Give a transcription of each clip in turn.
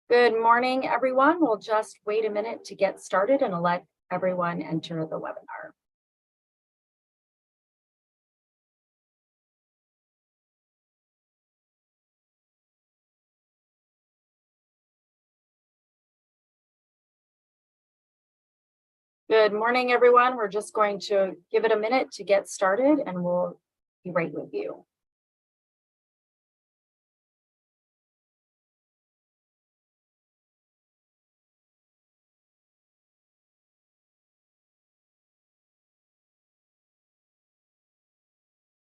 Good morning, everyone. We'll just wait a minute to get started and let everyone enter the webinar. Good morning, everyone. We're just going to give it a minute to get started and we'll be right with you.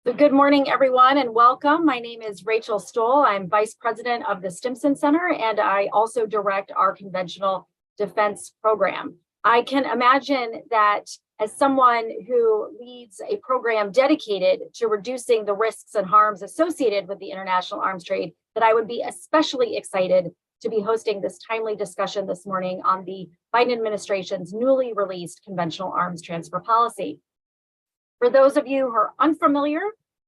So good morning, everyone, and welcome. My name is Rachel Stoll. I'm Vice President of the Stimson Center, and I also direct our Conventional Defense Program. I can imagine that as someone who leads a program dedicated to reducing the risks and harms associated with the international arms trade, that I would be especially excited to be hosting this timely discussion this morning on the Biden administration's newly released conventional arms transfer policy. For those of you who are unfamiliar,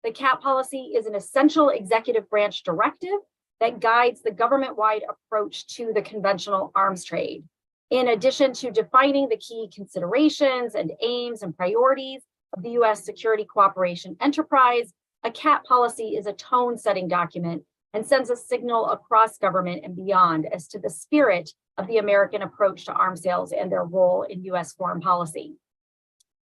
the CAT policy is an essential executive branch directive that guides the government-wide approach to the conventional arms trade. In addition to defining the key considerations and aims and priorities of the U.S. security cooperation enterprise, a CAT policy is a tone-setting document and sends a signal across government and beyond as to the spirit of the American approach to arms sales and their role in U.S. foreign policy.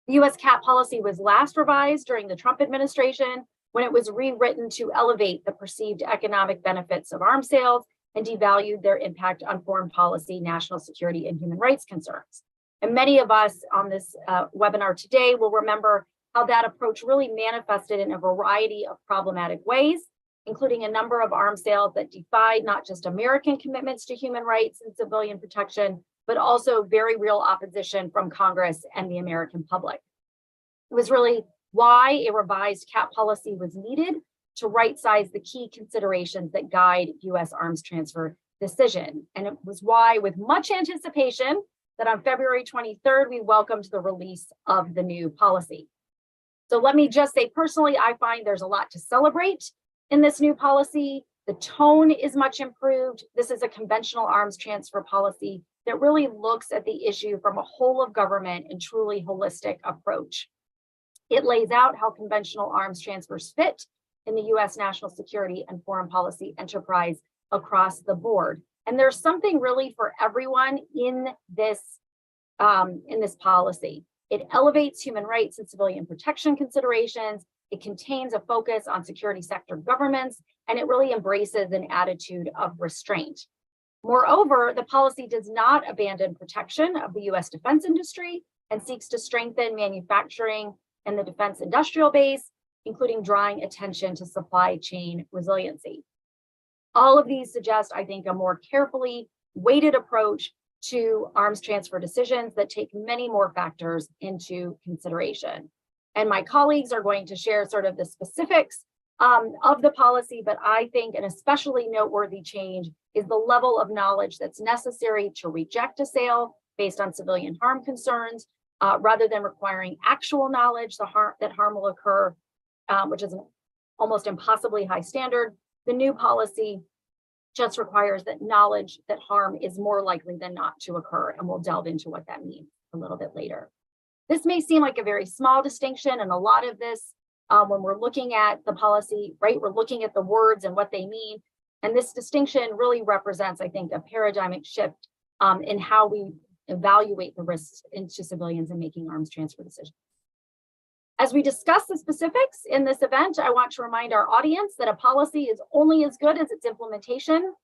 The U.S. CAT policy was last revised during the Trump administration when it was rewritten to elevate the perceived economic benefits of arms sales and devalued their impact on foreign policy, national security, and human rights concerns. And many of us on this webinar today will remember how that approach really manifested in a variety of problematic ways, including a number of arms sales that defied not just American commitments to human rights and civilian protection, but also very real opposition from Congress and the American public. It was really why a revised CAT policy was needed to right-size the key considerations that guide U.S. arms transfer decision. And it was why, with much anticipation, that on February 23rd, we welcomed the release of the new policy. So let me just say personally, I find there's a lot to celebrate in this new policy. The tone is much improved. This is a conventional arms transfer policy that really looks at the issue from a whole of government and truly holistic approach. It lays out how conventional arms transfers fit in the U.S. national security and foreign policy enterprise across the board. And there's something really for everyone in this policy. It elevates human rights and civilian protection considerations. It contains a focus on security sector governments, and it really embraces an attitude of restraint. Moreover, the policy does not abandon protection of the U.S. defense industry and seeks to strengthen manufacturing and the defense industrial base, including drawing attention to supply chain resiliency. All of these suggest, I think, a more carefully weighted approach to arms transfer decisions that take many more factors into consideration. And my colleagues are going to share sort of the specifics of the policy, but I think an especially noteworthy change is the level of knowledge that's necessary to reject a sale based on civilian harm concerns, rather than requiring actual knowledge that harm will occur, which is an almost impossibly high standard. The new policy just requires that knowledge that harm is more likely than not to occur, and we'll delve into what that means a little bit later. This may seem like a very small distinction, and a lot of this, when we're looking at the policy, right, we're looking at the words and what they mean. And this distinction really represents, I think, a paradigmic shift in how we evaluate the risks into civilians in making arms transfer decisions. As we discuss the specifics in this event, I want to remind our audience that a policy is only as good as its implementation.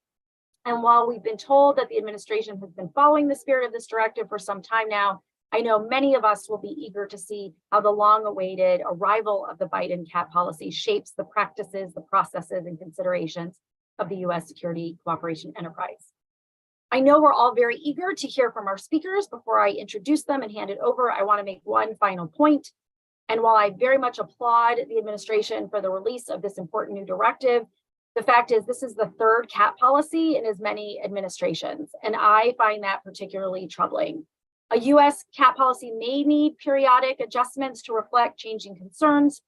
And while we've been told that the administration has been following the spirit of this directive for some time now, I know many of us will be eager to see how the long-awaited arrival of the Biden CAT policy shapes the practices, the processes, and considerations of the U.S. security cooperation enterprise. I know we're all very eager to hear from our speakers. Before I introduce them and hand it over, I want to make one final point. And while I very much applaud the administration for the release of this important new directive, the fact is this is the third CAT policy in as many administrations, and I find that particularly troubling. A U.S. CAT policy may need periodic adjustments to reflect changing concerns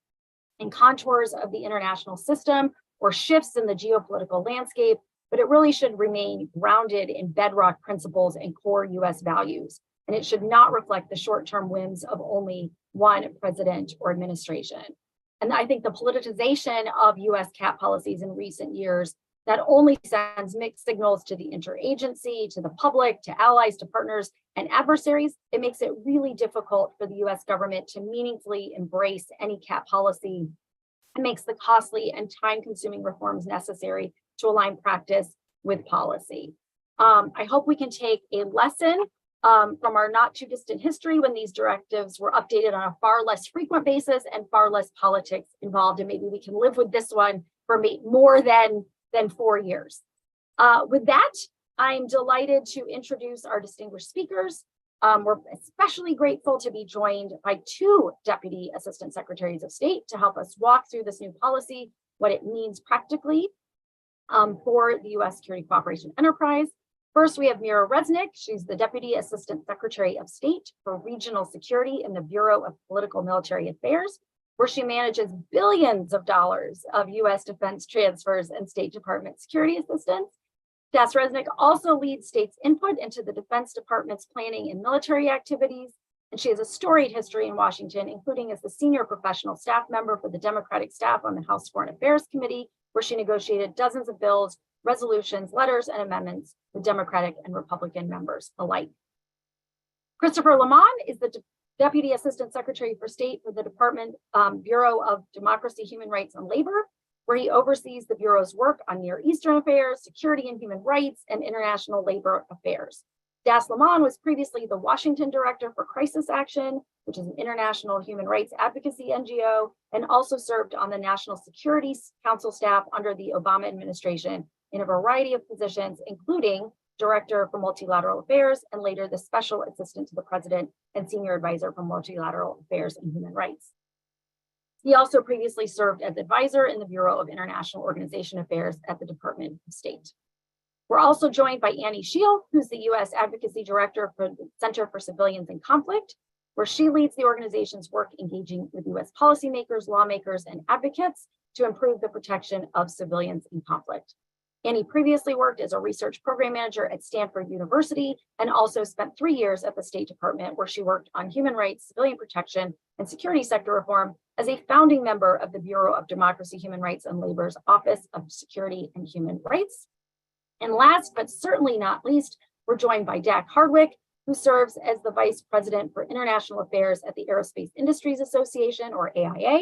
and contours of the international system or shifts in the geopolitical landscape, but it really should remain grounded in bedrock principles and core US values. And it should not reflect the short-term whims of only one president or administration. And I think the politicization of US cap policies in recent years not only sends mixed signals to the interagency, to the public, to allies, to partners and adversaries, it makes it really difficult for the US government to meaningfully embrace any cap policy. It makes the costly and time-consuming reforms necessary to align practice with policy. I hope we can take a lesson from our not too distant history when these directives were updated on a far less frequent basis and far less politics involved, and maybe we can live with this one for more than 4 years. With that, I'm delighted to introduce our distinguished speakers. We're especially grateful to be joined by two Deputy Assistant Secretaries of State to help us walk through this new policy, what it means practically for the U.S. Security Cooperation Enterprise. First, we have Mira Resnick. She's the Deputy Assistant Secretary of State for Regional Security in the Bureau of Political Military Affairs, where she manages billions of dollars of U.S. defense transfers and State Department security assistance. DAS Resnick also leads state's input into the Defense Department's planning and military activities, and she has a storied history in Washington, including as the senior professional staff member for the Democratic staff on the House Foreign Affairs Committee, where she negotiated dozens of bills, resolutions, letters, and amendments with Democratic and Republican members alike. Christopher Lamon is the Deputy Assistant Secretary for State for the Department Bureau of Democracy, Human Rights, and Labor, where he oversees the Bureau's work on Near Eastern affairs, security and human rights, and international labor affairs. DAS Lamon was previously the Washington Director for Crisis Action, which is an international human rights advocacy NGO, and also served on the National Security Council staff under the Obama administration in a variety of positions, including Director for Multilateral Affairs, and later the Special Assistant to the President and Senior Advisor for Multilateral Affairs and Human Rights. He also previously served as advisor in the Bureau of International Organization Affairs at the Department of State. We're also joined by Annie Scheel, who's the U.S. Advocacy Director for the Center for Civilians in Conflict, where she leads the organization's work engaging with U.S. policymakers, lawmakers, and advocates to improve the protection of civilians in conflict. Annie previously worked as a research program manager at Stanford University and also spent 3 years at the State Department, where she worked on human rights, civilian protection, and security sector reform as a founding member of the Bureau of Democracy, Human Rights, and Labor's Office of Security and Human Rights. And last, but certainly not least, we're joined by Dak Hardwick, who serves as the Vice President for International Affairs at the Aerospace Industries Association, or AIA.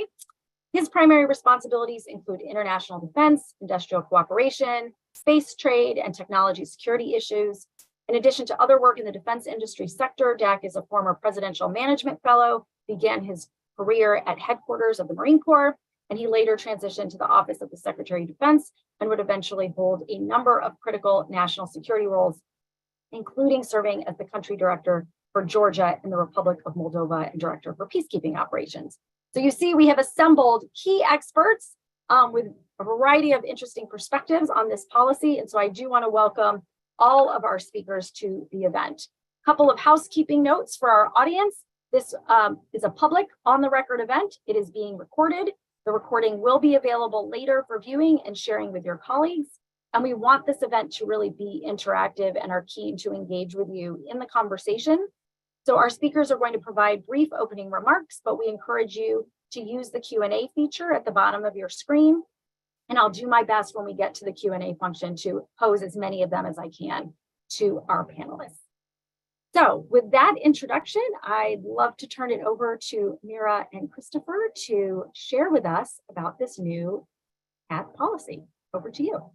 His primary responsibilities include international defense, industrial cooperation, space trade, and technology security issues. In addition to other work in the defense industry sector, Dak is a former Presidential Management Fellow, began his career at headquarters of the Marine Corps, and he later transitioned to the Office of the Secretary of Defense and would eventually hold a number of critical national security roles, including serving as the country director for Georgia in the Republic of Moldova and director for peacekeeping operations. So you see, we have assembled key experts with a variety of interesting perspectives on this policy. And so I do want to welcome all of our speakers to the event. A couple of housekeeping notes for our audience. This is a public on-the-record event. It is being recorded. The recording will be available later for viewing and sharing with your colleagues. And we want this event to really be interactive and are keen to engage with you in the conversation. So our speakers are going to provide brief opening remarks, but we encourage you to use the Q&A feature at the bottom of your screen. And I'll do my best when we get to the Q&A function to pose as many of them as I can to our panelists. So with that introduction, I'd love to turn it over to Mira and Christopher to share with us about this new cap policy. Over to you.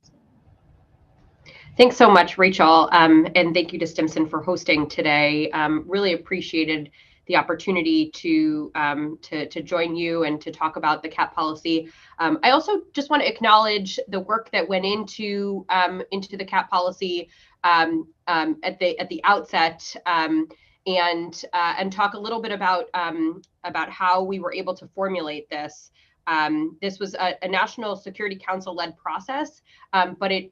Thanks so much, Rachel, and thank you to Stimson for hosting today. Really appreciated the opportunity to join you and to talk about the cap policy. I also just want to acknowledge the work that went into the cap policy at the outset, and talk a little bit about how we were able to formulate this. This was a National Security Council-led process, but it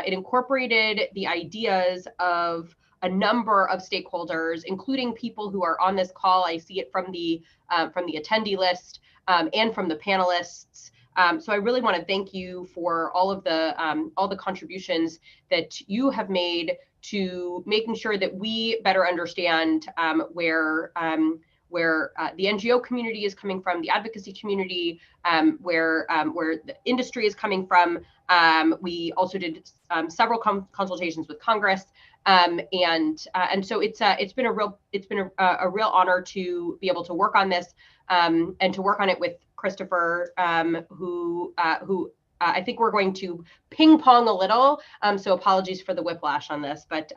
incorporated the ideas of a number of stakeholders, including people who are on this call. I see it from the attendee list and from the panelists. So I really want to thank you for all the contributions that you have made to making sure that we better understand where the NGO community is coming from, the advocacy community, where the industry is coming from. We also did several consultations with Congress, and so it's been a real honor to be able to work on this, and to work on it with Christopher, who I think we're going to ping pong a little. So apologies for the whiplash on this, but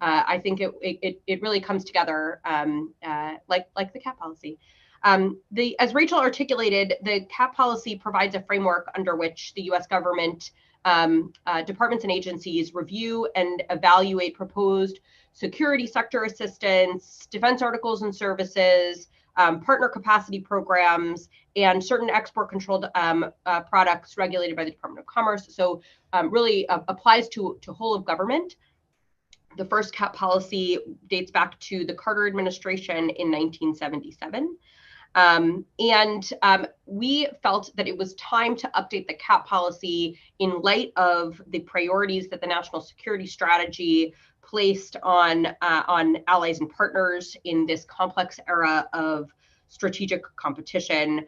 I think it really comes together like the CAP policy. As Rachel articulated, the CAP policy provides a framework under which the U.S. government departments and agencies review and evaluate proposed security sector assistance, defense articles and services, partner capacity programs, and certain export controlled products regulated by the Department of Commerce. So really applies to whole of government. The first CAP policy dates back to the Carter administration in 1977. We felt that it was time to update the CAP policy in light of the priorities that the national security strategy placed on allies and partners in this complex era of strategic competition,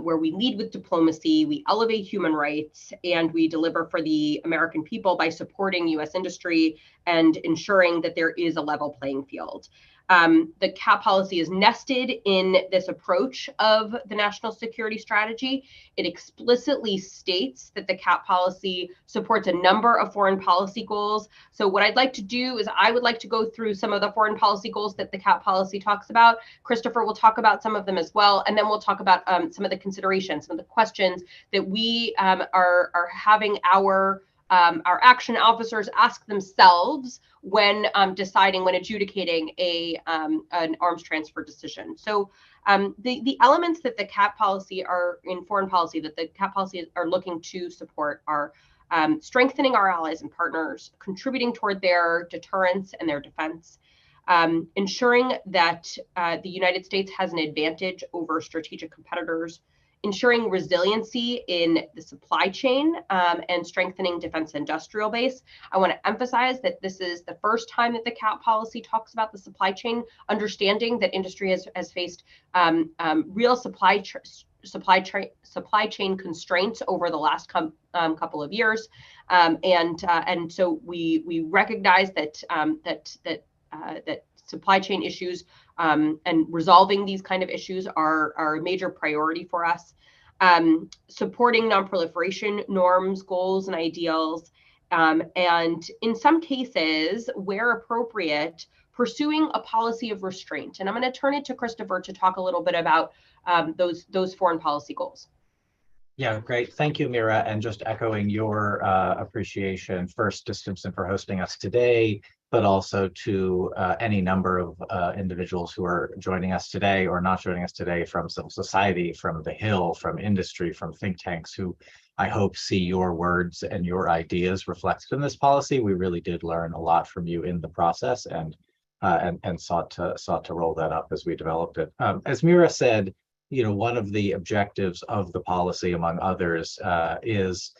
where we lead with diplomacy, we elevate human rights, and we deliver for the American people by supporting U.S. industry and ensuring that there is a level playing field. The CAP policy is nested in this approach of the national security strategy. It explicitly states that the CAP policy supports a number of foreign policy goals. So what I'd like to do is I would like to go through some of the foreign policy goals that the CAP policy talks about. Christopher will talk about some of them as well. And then we'll talk about some of the considerations, some of the questions that we are having our action officers ask themselves when deciding, when adjudicating an arms transfer decision. So the elements that the CAP policy are in foreign policy, that the CAP policy are looking to support are strengthening our allies and partners, contributing toward their deterrence and their defense, ensuring that the United States has an advantage over strategic competitors, ensuring resiliency in the supply chain, and strengthening defense industrial base. I want to emphasize that this is the first time that the CAP policy talks about the supply chain, understanding that industry has faced real supply chain constraints over the last couple of years, and so we recognize that supply chain issues and resolving these kind of issues are a major priority for us. Supporting nonproliferation norms, goals, and ideals, and in some cases, where appropriate, pursuing a policy of restraint. And I'm going to turn it to Christopher to talk a little bit about those foreign policy goals. Yeah, great. Thank you, Mira. And just echoing your appreciation, first to Stimson for hosting us today, but also to any number of individuals who are joining us today or not joining us today from civil society, from the Hill, from industry, from think tanks, who I hope see your words and your ideas reflected in this policy. We really did learn a lot from you in the process, and sought to roll that up as we developed it. As Mira said, one of the objectives of the policy, among others, is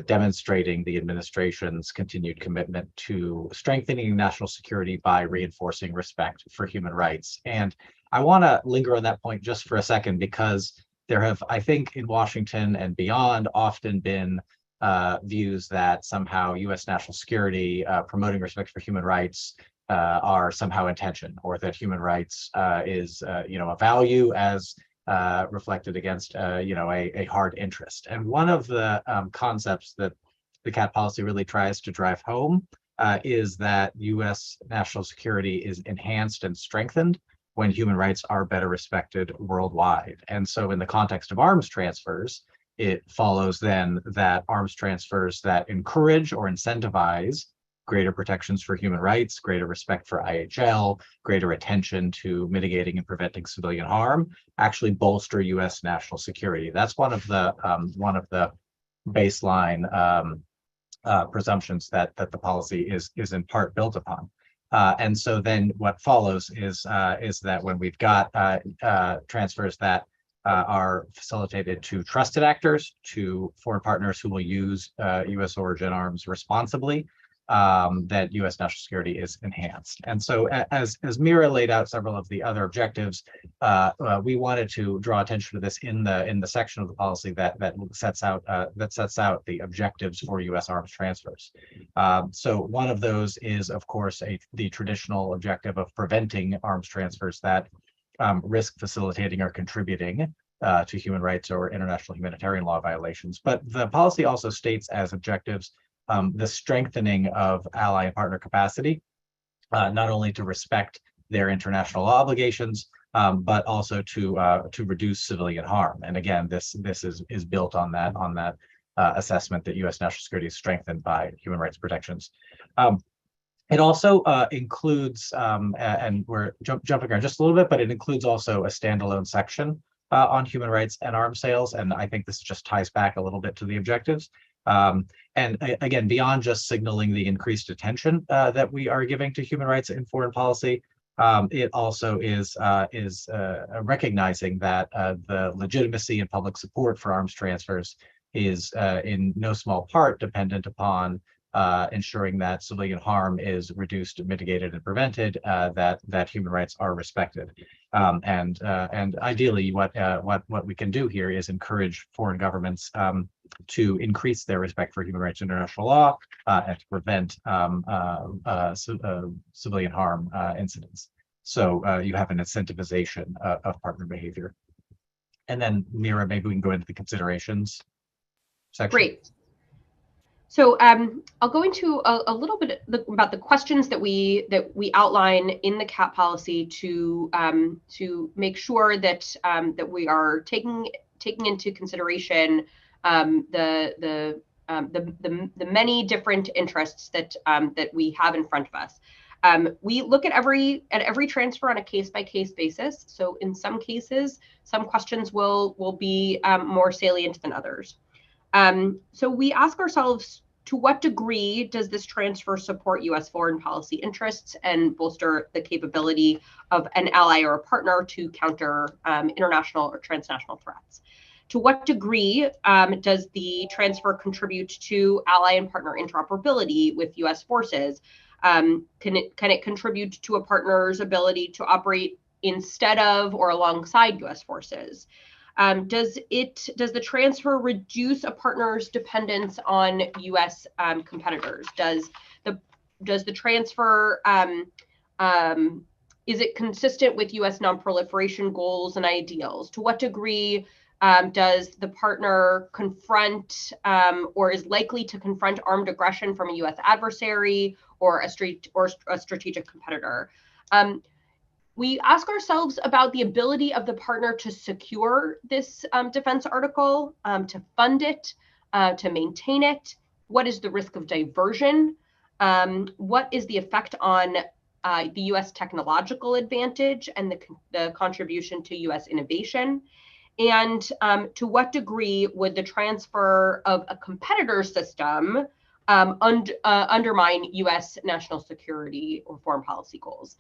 demonstrating the administration's continued commitment to strengthening national security by reinforcing respect for human rights. And I want to linger on that point just for a second, because there have, I think, in Washington and beyond, often been views that somehow U.S. national security promoting respect for human rights are somehow in tension, or that human rights is a value as reflected against a hard interest. And one of the concepts that the CAP policy really tries to drive home is that U.S. national security is enhanced and strengthened when human rights are better respected worldwide. And so in the context of arms transfers, it follows then that arms transfers that encourage or incentivize greater protections for human rights, greater respect for IHL, greater attention to mitigating and preventing civilian harm, actually bolster U.S. national security. That's one of the baseline presumptions that the policy is in part built upon. And so then what follows is that when we've got transfers that are facilitated to trusted actors, to foreign partners who will use U.S. origin arms responsibly, that U.S. national security is enhanced. And so, as Mira laid out several of the other objectives, we wanted to draw attention to this in the section of the policy that sets out the objectives for U.S. arms transfers. So one of those is, of course, the traditional objective of preventing arms transfers that risk facilitating or contributing to human rights or international humanitarian law violations. But the policy also states as objectives the strengthening of ally and partner capacity, not only to respect their international law obligations, but also to reduce civilian harm. And again, this is built on that assessment that U.S. national security is strengthened by human rights protections. It also includes, and we're jumping around just a little bit, but it includes also a standalone section on human rights and arms sales. And I think this just ties back a little bit to the objectives. And again, beyond just signaling the increased attention that we are giving to human rights in foreign policy, it also is recognizing that the legitimacy and public support for arms transfers is in no small part dependent upon ensuring that civilian harm is reduced, mitigated, and prevented, that human rights are respected. And ideally, what we can do here is encourage foreign governments to increase their respect for human rights and international law and to prevent civilian harm incidents. So you have an incentivization of partner behavior. And then, Mira, maybe we can go into the considerations section. Great. So I'll go into a little bit about the questions that we outline in the CAT policy to make sure that that we are taking into consideration the many different interests that that we have in front of us. We look at every transfer on a case-by-case basis. So in some cases, some questions will be more salient than others. So we ask ourselves, to what degree does this transfer support U.S. foreign policy interests and bolster the capability of an ally or a partner to counter international or transnational threats? To what degree does the transfer contribute to ally and partner interoperability with U.S. forces? Can it contribute to a partner's ability to operate instead of or alongside U.S. forces? Does the transfer reduce a partner's dependence on U.S. competitors? Does the transfer is it consistent with U.S. nonproliferation goals and ideals? To what degree does the partner confront or is likely to confront armed aggression from a U.S. adversary or a strategic competitor? We ask ourselves about the ability of the partner to secure this defense article, to fund it, to maintain it. What is the risk of diversion? What is the effect on the U.S. technological advantage and the contribution to U.S. innovation? And to what degree would the transfer of a competitor system undermine U.S. national security or foreign policy goals?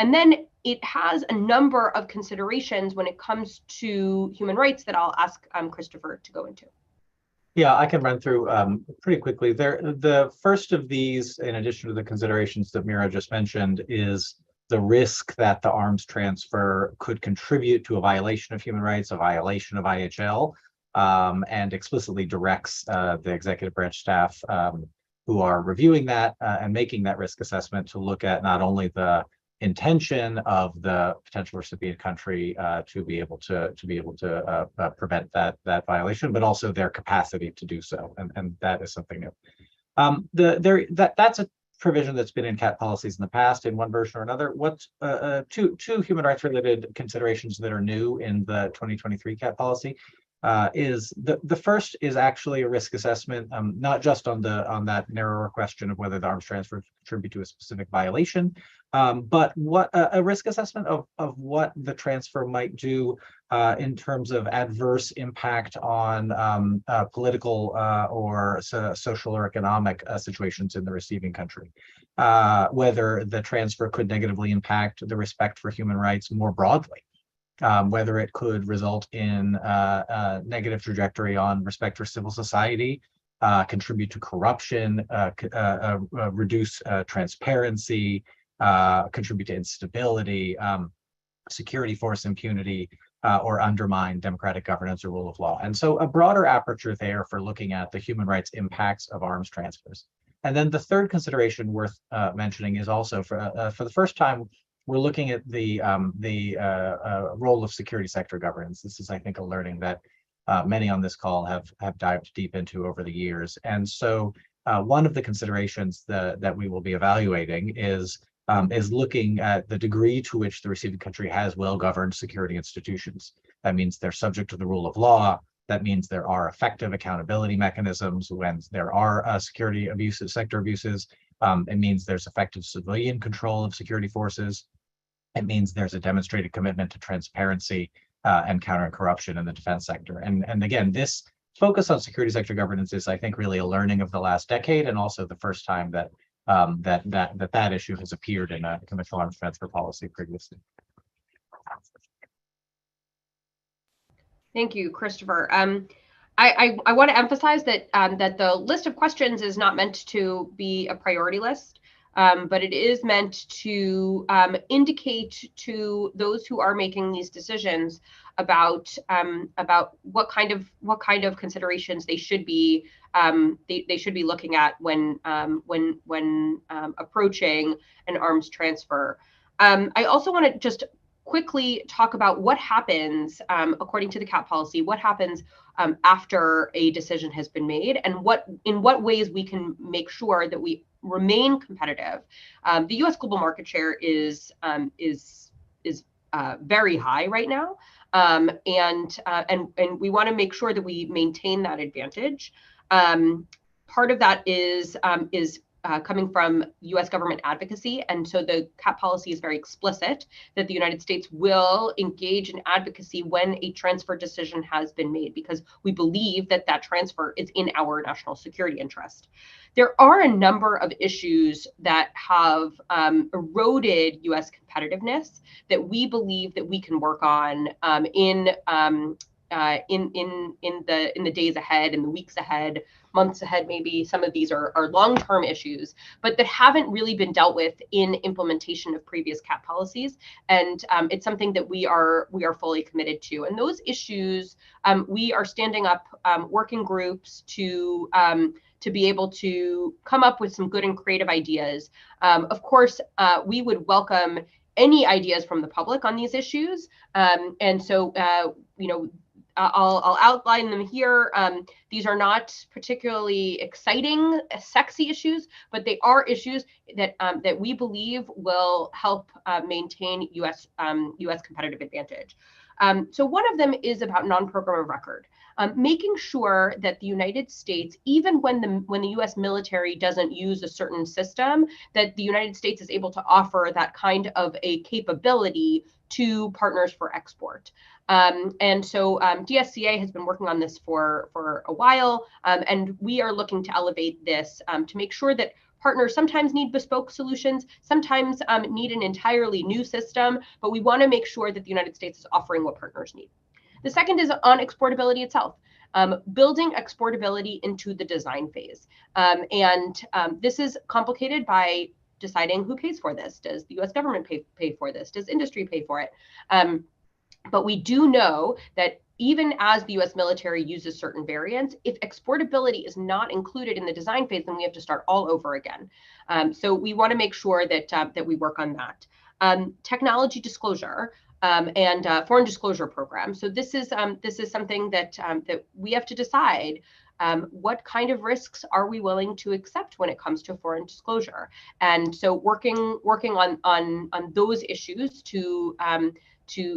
And then it has a number of considerations when it comes to human rights that I'll ask Christopher to go into. Yeah, I can run through pretty quickly. The first of these, in addition to the considerations that Mira just mentioned, is the risk that the arms transfer could contribute to a violation of human rights, a violation of IHL, and explicitly directs the executive branch staff who are reviewing that and making that risk assessment to look at not only the intention of the potential recipient country to be able to prevent that violation, but also their capacity to do so, and that is something new. That's a provision that's been in CAT policies in the past in one version or another. What two human rights related considerations that are new in the 2023 CAT policy is the first is actually a risk assessment, not just on that narrower question of whether the arms transfer contribute to a specific violation, but what a risk assessment of what the transfer might do in terms of adverse impact on political or social or economic situations in the receiving country, whether the transfer could negatively impact the respect for human rights more broadly. whether it could result in a negative trajectory on respect for civil society, contribute to corruption, reduce transparency, contribute to instability, security force impunity, or undermine democratic governance or rule of law. And so a broader aperture there for looking at the human rights impacts of arms transfers. And then the third consideration worth mentioning is also for the first time, we're looking at the role of security sector governance. This is, I think, a learning that many on this call have dived deep into over the years. And so one of the considerations that we will be evaluating is looking at the degree to which the receiving country has well-governed security institutions. That means they're subject to the rule of law. That means there are effective accountability mechanisms when there are security abuses, sector abuses. It means there's effective civilian control of security forces. It means there's a demonstrated commitment to transparency and countering corruption in the defense sector. And again, this focus on security sector governance is, I think, really a learning of the last decade, and also the first time that that issue has appeared in a conventional arms transfer policy previously. Thank you, Christopher. I want to emphasize that that the list of questions is not meant to be a priority list, but it is meant to indicate to those who are making these decisions about what kind of considerations they should be they should be looking at when approaching an arms transfer. I also want to just quickly talk about what happens according to the CAP policy, what happens after a decision has been made, and in what ways we can make sure that we remain competitive. The U.S. global market share is very high right now, and we want to make sure that we maintain that advantage. Part of that is coming from U.S. government advocacy. And so the CAP policy is very explicit that the United States will engage in advocacy when a transfer decision has been made, because we believe that that transfer is in our national security interest. There are a number of issues that have eroded U.S. competitiveness that we believe that we can work on in the days ahead, in the weeks ahead, months ahead. Maybe some of these are long-term issues, but that haven't really been dealt with in implementation of previous CAP policies. And it's something that we are fully committed to. And those issues, we are standing up working groups to be able to come up with some good and creative ideas. Of course, we would welcome any ideas from the public on these issues. And so, I'll outline them here. These are not particularly exciting, sexy issues, but they are issues that we believe will help maintain U.S. competitive advantage. So one of them is about non-program of record, making sure that the United States, even when the U.S. military doesn't use a certain system, that the United States is able to offer that kind of a capability to partners for export. And so DSCA has been working on this for a while, and we are looking to elevate this to make sure that partners sometimes need bespoke solutions, sometimes need an entirely new system, but we want to make sure that the United States is offering what partners need. The second is on exportability itself. Building exportability into the design phase. This is complicated by deciding who pays for this. Does the US government pay for this? Does industry pay for it? But we do know that even as the US military uses certain variants, if exportability is not included in the design phase, then we have to start all over again. So we want to make sure that we work on that. Technology disclosure and foreign disclosure program. So this is something that we have to decide. What kind of risks are we willing to accept when it comes to foreign disclosure? And so working on those issues to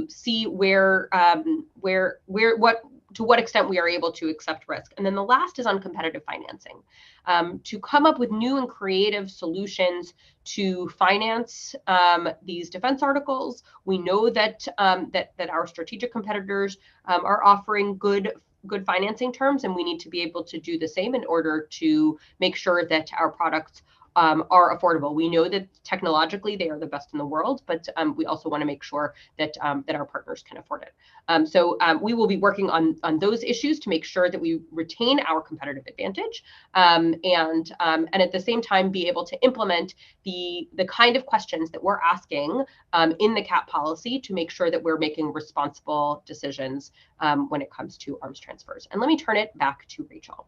see to what extent we are able to accept risk. And then the last is on competitive financing, to come up with new and creative solutions to finance these defense articles. We know that our strategic competitors are offering good financing terms, and we need to be able to do the same in order to make sure that our products are affordable. We know that technologically they are the best in the world, but we also want to make sure that that our partners can afford it. So we will be working on those issues to make sure that we retain our competitive advantage, and at the same time be able to implement the kind of questions that we're asking in the CAP policy to make sure that we're making responsible decisions when it comes to arms transfers. And let me turn it back to Rachel.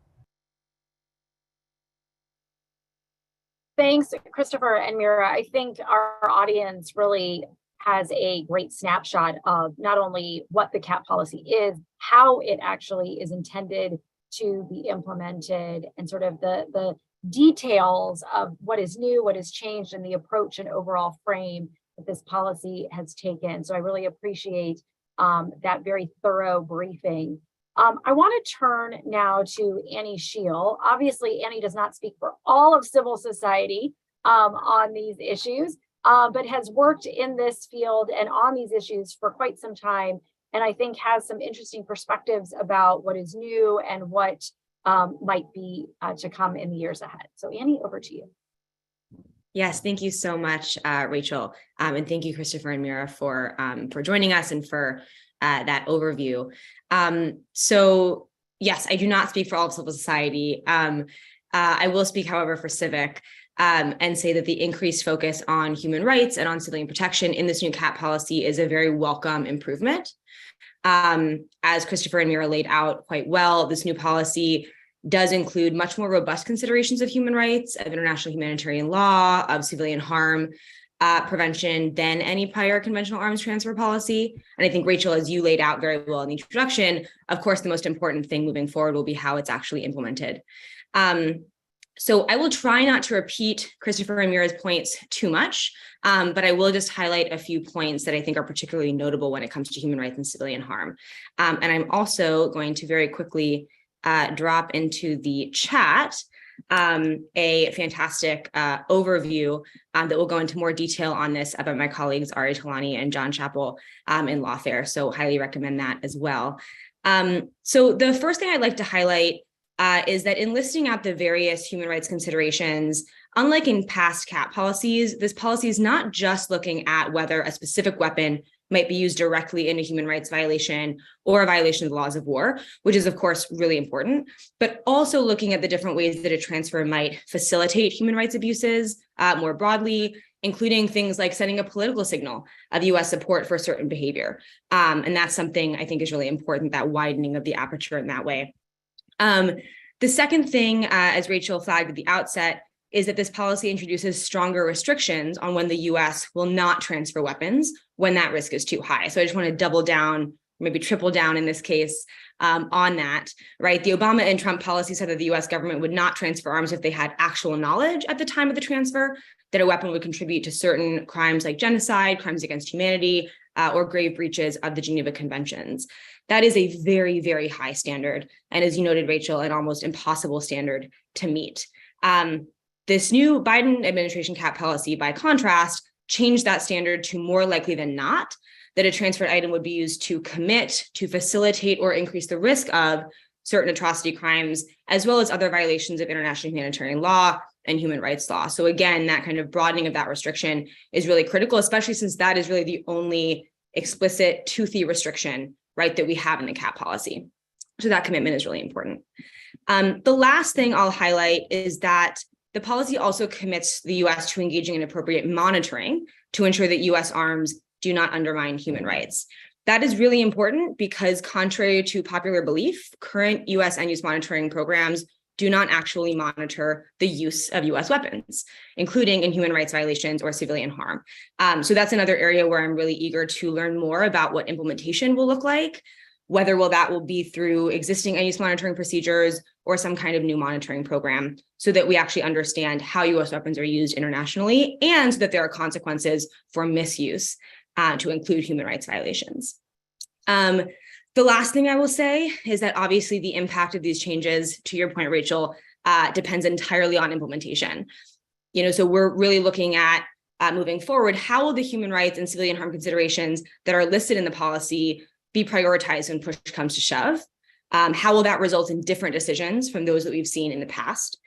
Thanks, Christopher and Mira. I think our audience really has a great snapshot of not only what the CAP policy is, how it actually is intended to be implemented, and sort of the details of what is new, what has changed, and the approach and overall frame that this policy has taken. So I really appreciate that very thorough briefing. I want to turn now to Annie Scheel. Obviously, Annie does not speak for all of civil society on these issues, but has worked in this field and on these issues for quite some time, and I think has some interesting perspectives about what is new and what might be to come in the years ahead. So Annie, over to you. Yes, thank you so much, Rachel, and thank you, Christopher and Mira, for joining us and for that overview. So yes, I do not speak for all of civil society. I will speak, however, for civic, and say that the increased focus on human rights and on civilian protection in this new CAP policy is a very welcome improvement. As Christopher and Mira laid out quite well, this new policy does include much more robust considerations of human rights, of international humanitarian law, of civilian harm prevention than any prior conventional arms transfer policy. And I think, Rachel, as you laid out very well in the introduction, of course, the most important thing moving forward will be how it's actually implemented. So I will try not to repeat Christopher and Mira's points too much, but I will just highlight a few points that I think are particularly notable when it comes to human rights and civilian harm. And I'm also going to very quickly drop into the chat a fantastic overview that will go into more detail on this about my colleagues Ari Talani and John Chappell in Lawfare. So highly recommend that as well. So the first thing I'd like to highlight is that in listing out the various human rights considerations, unlike in past CAP policies, this policy is not just looking at whether a specific weapon might be used directly in a human rights violation or a violation of the laws of war, which is, of course, really important, but also looking at the different ways that a transfer might facilitate human rights abuses more broadly, including things like sending a political signal of US support for certain behavior. And that's something I think is really important, that widening of the aperture in that way. The second thing, as Rachel flagged at the outset, is that this policy introduces stronger restrictions on when the US will not transfer weapons when that risk is too high. So I just want to double down, maybe triple down in this case, on that, right? The Obama and Trump policy said that the US government would not transfer arms if they had actual knowledge at the time of the transfer that a weapon would contribute to certain crimes like genocide, crimes against humanity, or grave breaches of the Geneva Conventions. That is a very, very high standard. And as you noted, Rachel, an almost impossible standard to meet. This new Biden administration CAP policy, by contrast, changed that standard to more likely than not that a transferred item would be used to commit, to facilitate, or increase the risk of certain atrocity crimes, as well as other violations of international humanitarian law and human rights law. So again, that kind of broadening of that restriction is really critical, especially since that is really the only explicit toothy restriction, right, that we have in the CAP policy. So that commitment is really important. The last thing I'll highlight is that the policy also commits the US to engaging in appropriate monitoring to ensure that US arms do not undermine human rights. That is really important because, contrary to popular belief, current US end use monitoring programs do not actually monitor the use of US weapons, including in human rights violations or civilian harm. So that's another area where I'm really eager to learn more about what implementation will look like, whether that will be through existing end use monitoring procedures or some kind of new monitoring program, so that we actually understand how US weapons are used internationally and that there are consequences for misuse to include human rights violations. The last thing I will say is that obviously the impact of these changes, to your point, Rachel, depends entirely on implementation. So we're really looking at moving forward, how will the human rights and civilian harm considerations that are listed in the policy be prioritized when push comes to shove? How will that result in different decisions from those that we've seen in the past?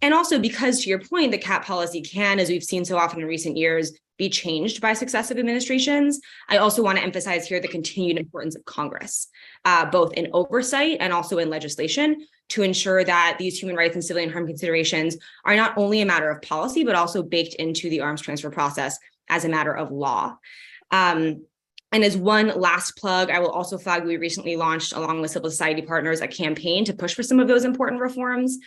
And also because, to your point, the cap policy can, as we've seen so often in recent years, be changed by successive administrations. I also want to emphasize here the continued importance of Congress, both in oversight and also in legislation, to ensure that these human rights and civilian harm considerations are not only a matter of policy, but also baked into the arms transfer process as a matter of law. And as one last plug, I will also flag we recently launched, along with civil society partners, a campaign to push for some of those important reforms.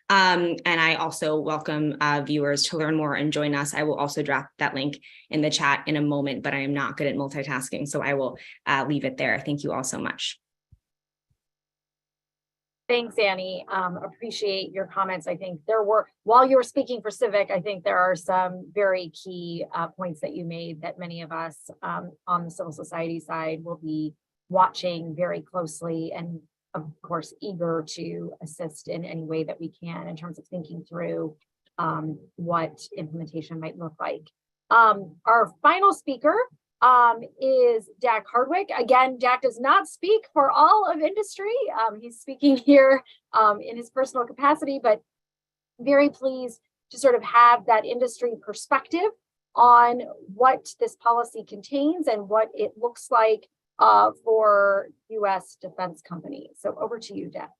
And I also welcome viewers to learn more and join us. I will also drop that link in the chat in a moment, but I am not good at multitasking, so I will leave it there. Thank you all so much. Thanks, Annie. Appreciate your comments. I think while you were speaking for Civic, I think there are some very key points that you made that many of us on the civil society side will be watching very closely, and of course, eager to assist in any way that we can in terms of thinking through what implementation might look like. Our final speaker is Dak Hardwick. Again, Dak does not speak for all of industry. He's speaking here in his personal capacity, but very pleased to sort of have that industry perspective on what this policy contains and what it looks like for U.S. defense companies. So over to you, Dak.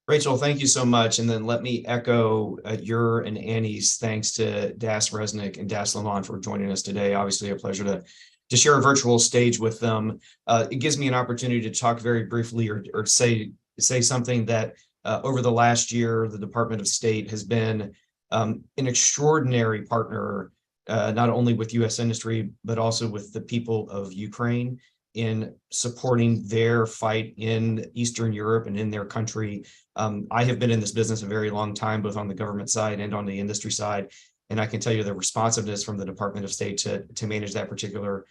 Rachel, thank you so much. And then let me echo your and Annie's thanks to Das Resnick and Das Lamont for joining us today. Obviously, a pleasure to share a virtual stage with them. It gives me an opportunity to talk very briefly or say something that over the last year, the Department of State has been an extraordinary partner, not only with U.S. industry, but also with the people of Ukraine in supporting their fight in Eastern Europe and in their country. I have been in this business a very long time, both on the government side and on the industry side. And I can tell you the responsiveness from the Department of State to manage that particular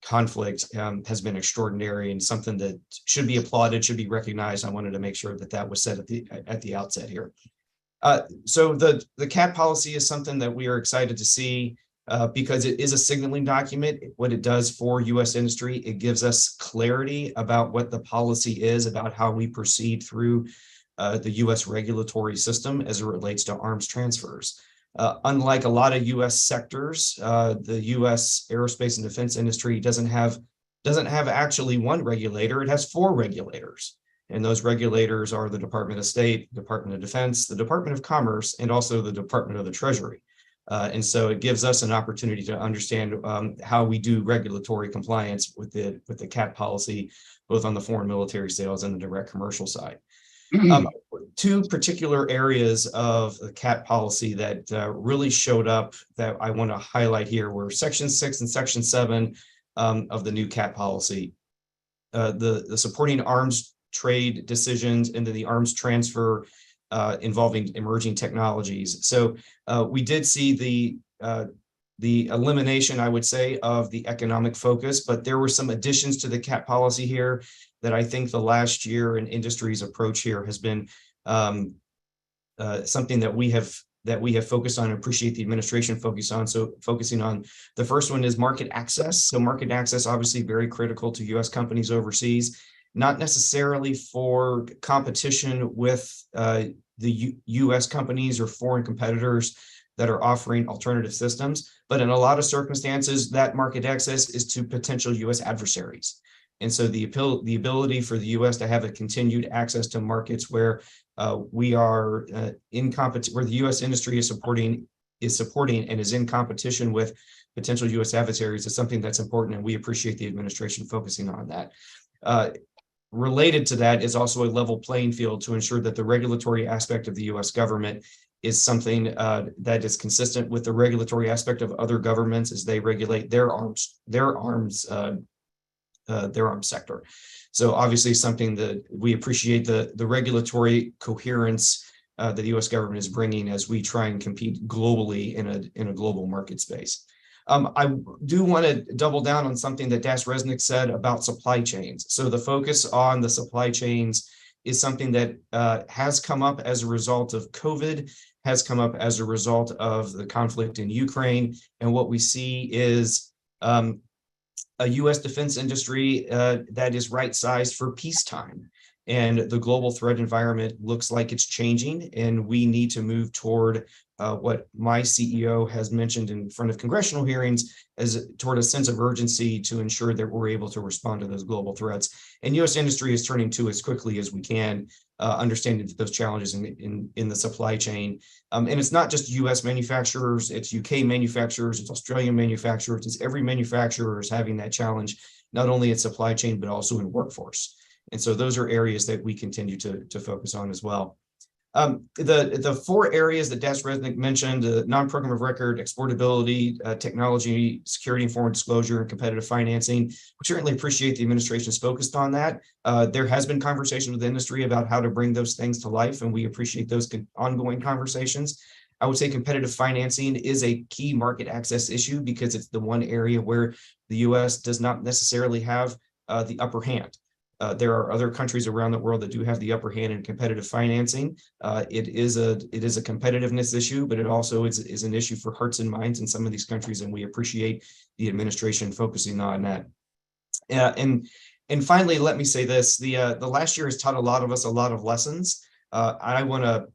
conflict has been extraordinary and something that should be applauded, should be recognized. I wanted to make sure that that was said at the outset here. So the CAT policy is something that we are excited to see because it is a signaling document. What it does for U.S. industry, it gives us clarity about what the policy is, about how we proceed through the U.S. regulatory system as it relates to arms transfers. Unlike a lot of U.S. sectors, the U.S. aerospace and defense industry doesn't have actually one regulator. It has 4 regulators. And those regulators are the Department of State, Department of Defense, the Department of Commerce, and also the Department of the Treasury. And so it gives us an opportunity to understand how we do regulatory compliance with the CAT policy, both on the foreign military sales and the direct commercial side. 2 particular areas of the CAT policy that really showed up that I want to highlight here were Section 6 and Section 7 of the new CAT policy. The supporting arms trade decisions into the arms transfer involving emerging technologies. So we did see the elimination, I would say, of the economic focus, but there were some additions to the CAT policy here that I think the last year in industry's approach here has been something that we have focused on and appreciate the administration focus on. So focusing on the first one is market access. So market access, obviously very critical to U.S. companies overseas, not necessarily for competition with the U.S. companies or foreign competitors that are offering alternative systems, but in a lot of circumstances, that market access is to potential U.S. adversaries. And so the ability for the U.S. to have a continued access to markets where we are in competition, where the U.S. industry is supporting and is in competition with potential U.S. adversaries is something that's important, and we appreciate the administration focusing on that. Related to that is also a level playing field to ensure that the regulatory aspect of the U.S. government is something that is consistent with the regulatory aspect of other governments as they regulate their arms sector. So obviously something that we appreciate the regulatory coherence that the U.S. government is bringing as we try and compete globally in a global market space. I do want to double down on something that Das Resnick said about supply chains. So the focus on the supply chains is something that has come up as a result of COVID, has come up as a result of the conflict in Ukraine. And what we see is a U.S. defense industry that is right-sized for peacetime. And the global threat environment looks like it's changing, and we need to move toward what my CEO has mentioned in front of congressional hearings as toward a sense of urgency to ensure that we're able to respond to those global threats. And U.S. industry is turning to as quickly as we can, understanding those challenges in the supply chain. And it's not just U.S. manufacturers, it's UK manufacturers, it's Australian manufacturers, it's every manufacturer is having that challenge, not only in supply chain, but also in workforce. And so those are areas that we continue to focus on as well. The four areas that Das Resnick mentioned, non-program of record, exportability, technology, security and foreign disclosure, and competitive financing, we certainly appreciate the administration's focused on that. There has been conversation with the industry about how to bring those things to life, and we appreciate those ongoing conversations. I would say competitive financing is a key market access issue because it's the one area where the U.S. does not necessarily have the upper hand. There are other countries around the world that do have the upper hand in competitive financing. It is a competitiveness issue, but it also is an issue for hearts and minds in some of these countries, and we appreciate the administration focusing on that. And finally, let me say this: the last year has taught a lot of us a lot of lessons. I want to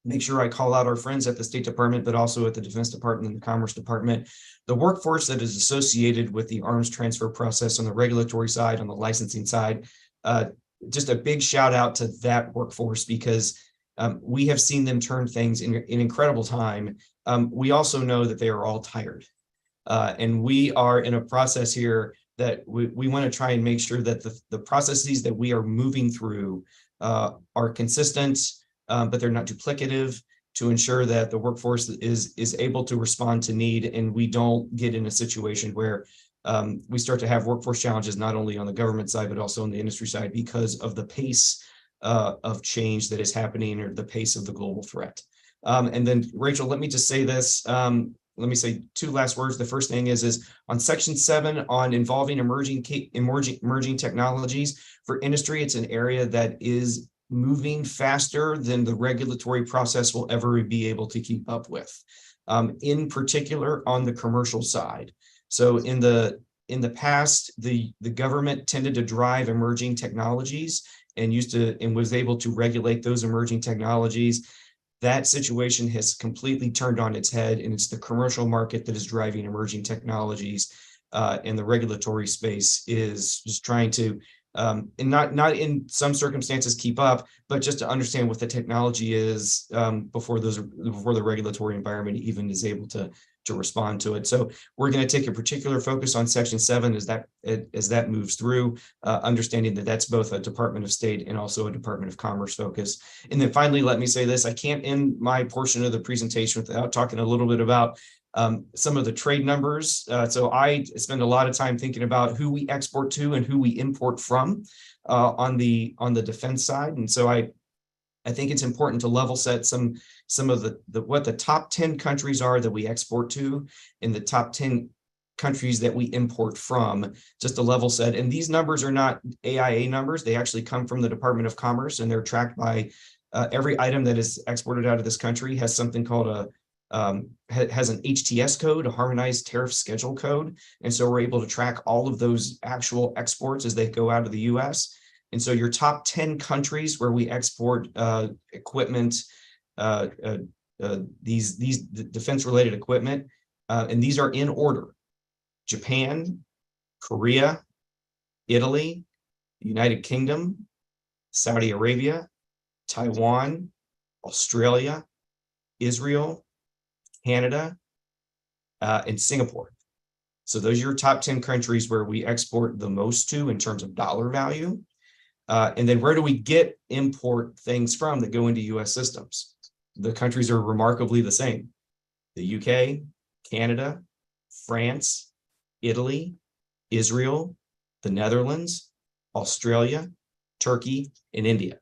make sure I call out our friends at the State Department, but also at the Defense Department and the Commerce Department. The workforce that is associated with the arms transfer process on the regulatory side, on the licensing side, just a big shout out to that workforce, because we have seen them turn things in incredible time. We also know that they are all tired. And we are in a process here that we want to try and make sure that the processes that we are moving through are consistent, but they're not duplicative, to ensure that the workforce is able to respond to need, and we don't get in a situation where we start to have workforce challenges, not only on the government side, but also on the industry side, because of the pace of change that is happening, or the pace of the global threat. And then, Rachel, let me just say this. Let me say two last words. The first thing is on Section 7 on involving emerging technologies for industry. It's an area that is moving faster than the regulatory process will ever be able to keep up with, in particular on the commercial side. So in the past, the government tended to drive emerging technologies and was able to regulate those emerging technologies. That situation has completely turned on its head, and it's the commercial market that is driving emerging technologies, and the regulatory space is just trying to and not in some circumstances keep up, but just to understand what the technology is before the regulatory environment even is able to respond to it. So we're going to take a particular focus on Section 7 as that moves through, understanding that that's both a Department of State and also a Department of Commerce focus. And then finally, let me say this: I can't end my portion of the presentation without talking a little bit about some of the trade numbers. So I spend a lot of time thinking about who we export to and who we import from on the defense side. And so I think it's important to level set some of what the top 10 countries are that we export to, and the top 10 countries that we import from, just a level set. And these numbers are not AIA numbers. They actually come from the Department of Commerce, and they're tracked by every item that is exported out of this country has something called has an HTS code, a harmonized tariff schedule code. And so we're able to track all of those actual exports as they go out of the US. And so your top 10 countries where we export equipment, these defense related equipment, and these are in order: Japan, Korea, Italy, United Kingdom, Saudi Arabia, Taiwan, Australia, Israel, Canada, and Singapore. So those are your top 10 countries where we export the most to in terms of dollar value. And then where do we import things from that go into US systems? The countries are remarkably the same: the UK, Canada, France, Italy, Israel, the Netherlands, Australia, Turkey, and India.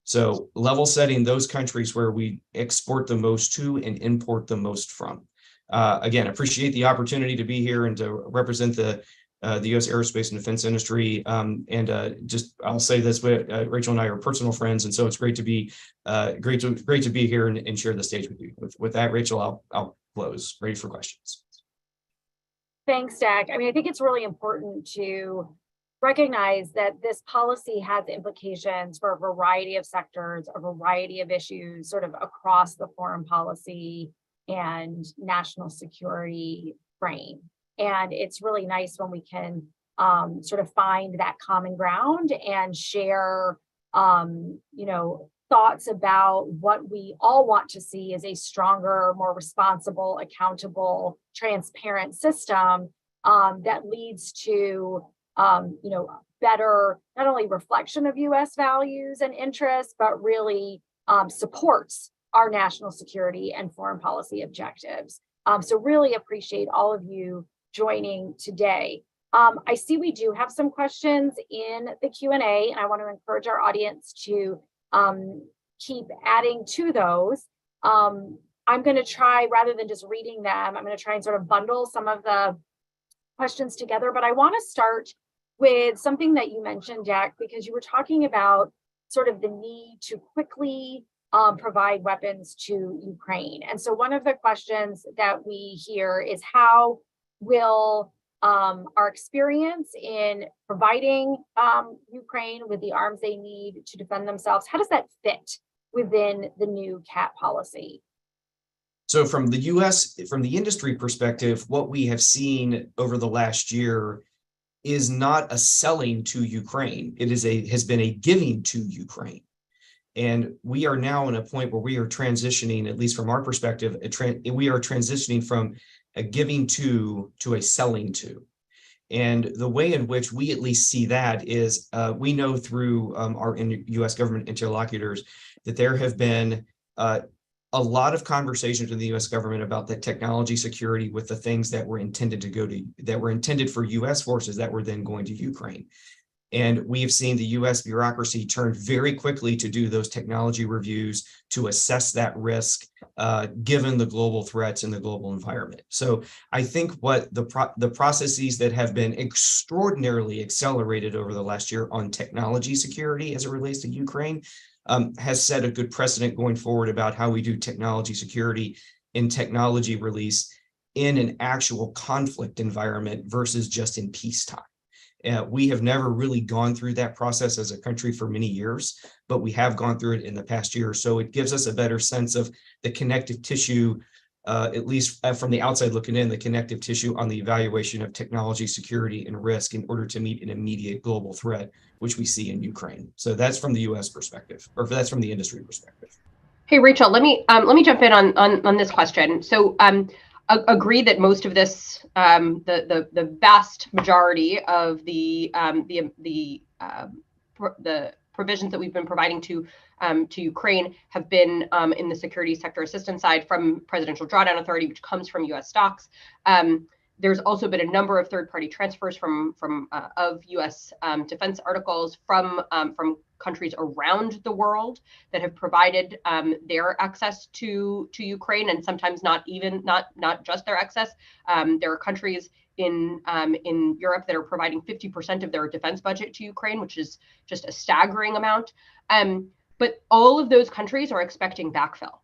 So level setting those countries where we export the most to and import the most from. Again, appreciate the opportunity to be here and to represent the U.S. aerospace and defense industry. Just I'll say this: Rachel and I are personal friends, and so it's great to be here and share the stage with you. With that, Rachel, I'll close. Ready for questions. Thanks, Dak. I mean, I think it's really important to recognize that this policy has implications for a variety of sectors, a variety of issues sort of across the foreign policy and national security frame. And it's really nice when we can sort of find that common ground and share, thoughts about what we all want to see as a stronger, more responsible, accountable, transparent system that leads to better, not only reflection of US values and interests, but really supports our national security and foreign policy objectives. So really appreciate all of you joining today. I see we do have some questions in the Q&A, and I want to encourage our audience to keep adding to those. I'm going to try, rather than just reading them, I'm going to try and sort of bundle some of the questions together, but I want to start with something that you mentioned, Jack, because you were talking about sort of the need to quickly provide weapons to Ukraine. And so one of the questions that we hear is, how will our experience in providing Ukraine with the arms they need to defend themselves, how does that fit within the new CAT policy? So from the US, from the industry perspective, what we have seen over the last year is not a selling to Ukraine. It has been a giving to Ukraine. And we are now in a point where we are transitioning, at least from our perspective, we are transitioning from a giving to a selling to. And the way in which we at least see that is we know through our US government interlocutors that there have been a lot of conversations in the US government about the technology security with the things that were intended for US forces that were then going to Ukraine. And we have seen the US bureaucracy turn very quickly to do those technology reviews to assess that risk, given the global threats in the global environment. So I think what the processes that have been extraordinarily accelerated over the last year on technology security as it relates to Ukraine has set a good precedent going forward about how we do technology security and technology release in an actual conflict environment versus just in peacetime. We have never really gone through that process as a country for many years, but we have gone through it in the past year. So it gives us a better sense of the connective tissue, at least from the outside looking in, the connective tissue on the evaluation of technology security and risk in order to meet an immediate global threat, which we see in Ukraine. So that's from the US perspective, or that's from the industry perspective. Hey, Rachel, let me jump in on this question. So agree that most of this, the vast majority of the provisions that we've been providing to Ukraine have been in the security sector assistance side from Presidential Drawdown Authority, which comes from U.S. stocks. There's also been a number of third-party transfers of U.S. defense articles from countries around the world that have provided their access to Ukraine, and sometimes not just their access. There are countries in Europe that are providing 50% of their defense budget to Ukraine, which is just a staggering amount. But all of those countries are expecting backfill.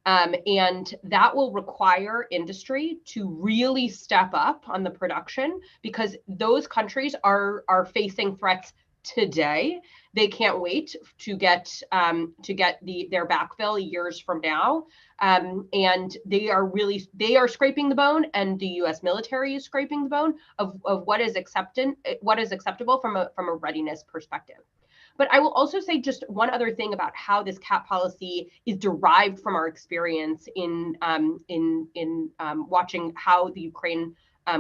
And that will require industry to really step up on the production, because those countries are facing threats today. They can't wait to get their backfill years from now. And they are scraping the bone, and the U.S. military is scraping the bone of what is acceptable from a readiness perspective. But I will also say just one other thing about how this CAT policy is derived from our experience in watching how the Ukraine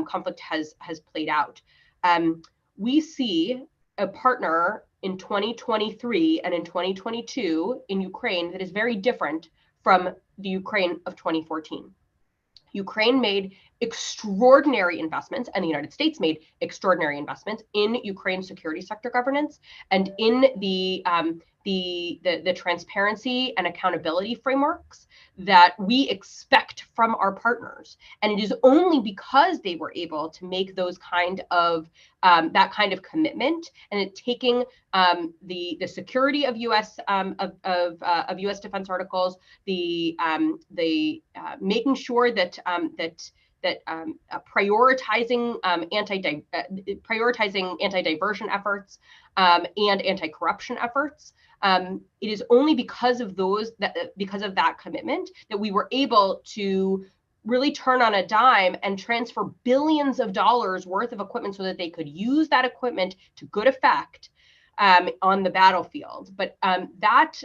conflict has played out. We see a partner in 2023 and in 2022 in Ukraine that is very different from the Ukraine of 2014. Ukraine made extraordinary investments, and the United States made extraordinary investments in Ukraine's security sector governance and in the transparency and accountability frameworks that we expect from our partners. And it is only because they were able to make those that kind of commitment, and it taking the security of U.S. of U.S. defense articles, the making sure that prioritizing anti-diversion efforts and anti-corruption efforts. It is only because of that commitment that we were able to really turn on a dime and transfer billions of dollars worth of equipment so that they could use that equipment to good effect on the battlefield. But that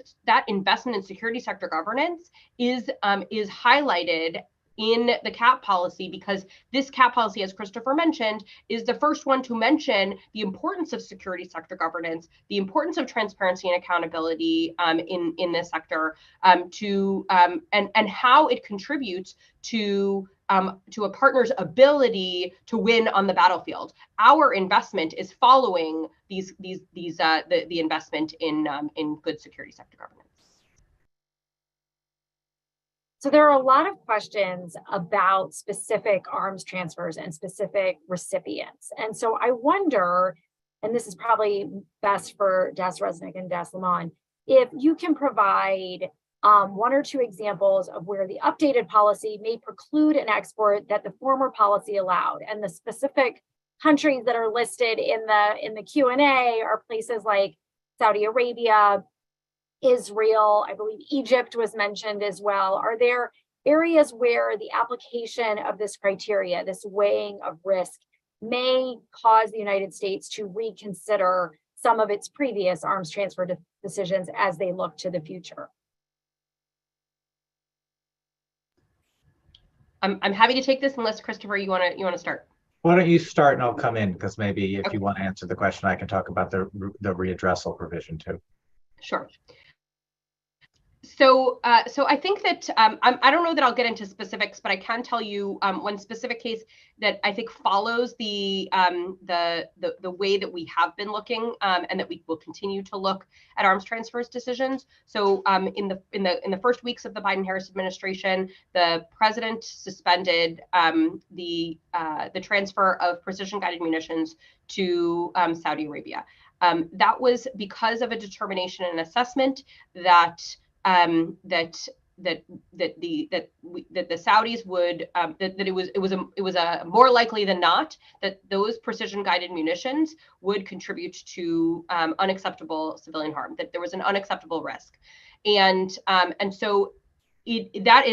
investment in security sector governance is highlighted in the CAP policy, because this CAP policy, as Christopher mentioned, is the first one to mention the importance of security sector governance, the importance of transparency and accountability in this sector, and how it contributes to a partner's ability to win on the battlefield. Our investment is following the investment in good security sector governance. So there are a lot of questions about specific arms transfers and specific recipients. And so I wonder, and this is probably best for Das Resnick and Das Lamon, if you can provide one or two examples of where the updated policy may preclude an export that the former policy allowed. And the specific countries that are listed in the Q&A are places like Saudi Arabia, Israel, I believe Egypt was mentioned as well. Are there areas where the application of this criteria, this weighing of risk, may cause the United States to reconsider some of its previous arms transfer decisions as they look to the future? I'm happy to take this, unless Christopher, you want to start. Why don't you start and I'll come in, because maybe if you want to answer the question, I can talk about the readdressal provision too. Sure. So I think that I don't know that I'll get into specifics, but I can tell you one specific case that I think follows the way that we have been looking and that we will continue to look at arms transfers decisions. So in the first weeks of the Biden-Harris administration, the president suspended the transfer of precision-guided munitions to Saudi Arabia. That was because of a determination and assessment that the Saudis would that it was a more likely than not that those precision guided munitions would contribute to unacceptable civilian harm, that there was an unacceptable risk, and so that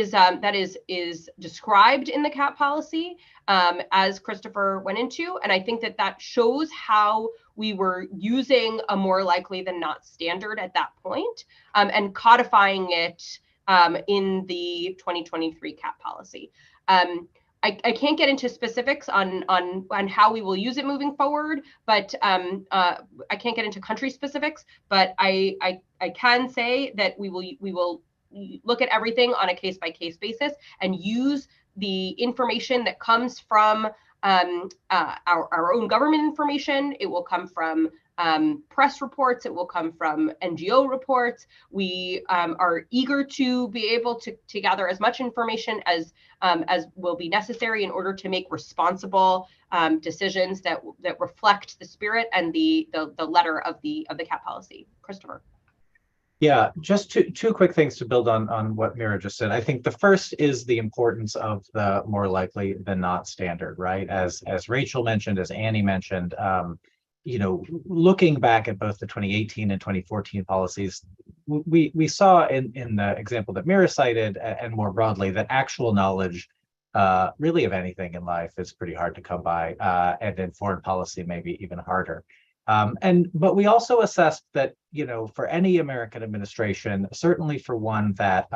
is described in the CAP policy as Christopher went into, and I think that shows how we were using a more likely than not standard at that point, and codifying it in the 2023 CAP policy. I can't get into specifics on how we will use it moving forward, but I can't get into country specifics. But I can say that we will look at everything on a case-by-case basis and use the information that comes from our own government information. It will come from press reports. It will come from NGO reports. We are eager to be able to gather as much information as will be necessary in order to make responsible decisions that reflect the spirit and the letter of the CAP policy. Christopher. Yeah, just two quick things to build on what Mira just said. I think the first is the importance of the more likely than not standard, right? As Rachel mentioned, as Annie mentioned, looking back at both the 2018 and 2014 policies, we saw in the example that Mira cited, and more broadly, that actual knowledge really of anything in life is pretty hard to come by, and in foreign policy maybe even harder. But we also assessed that, for any American administration, certainly for one that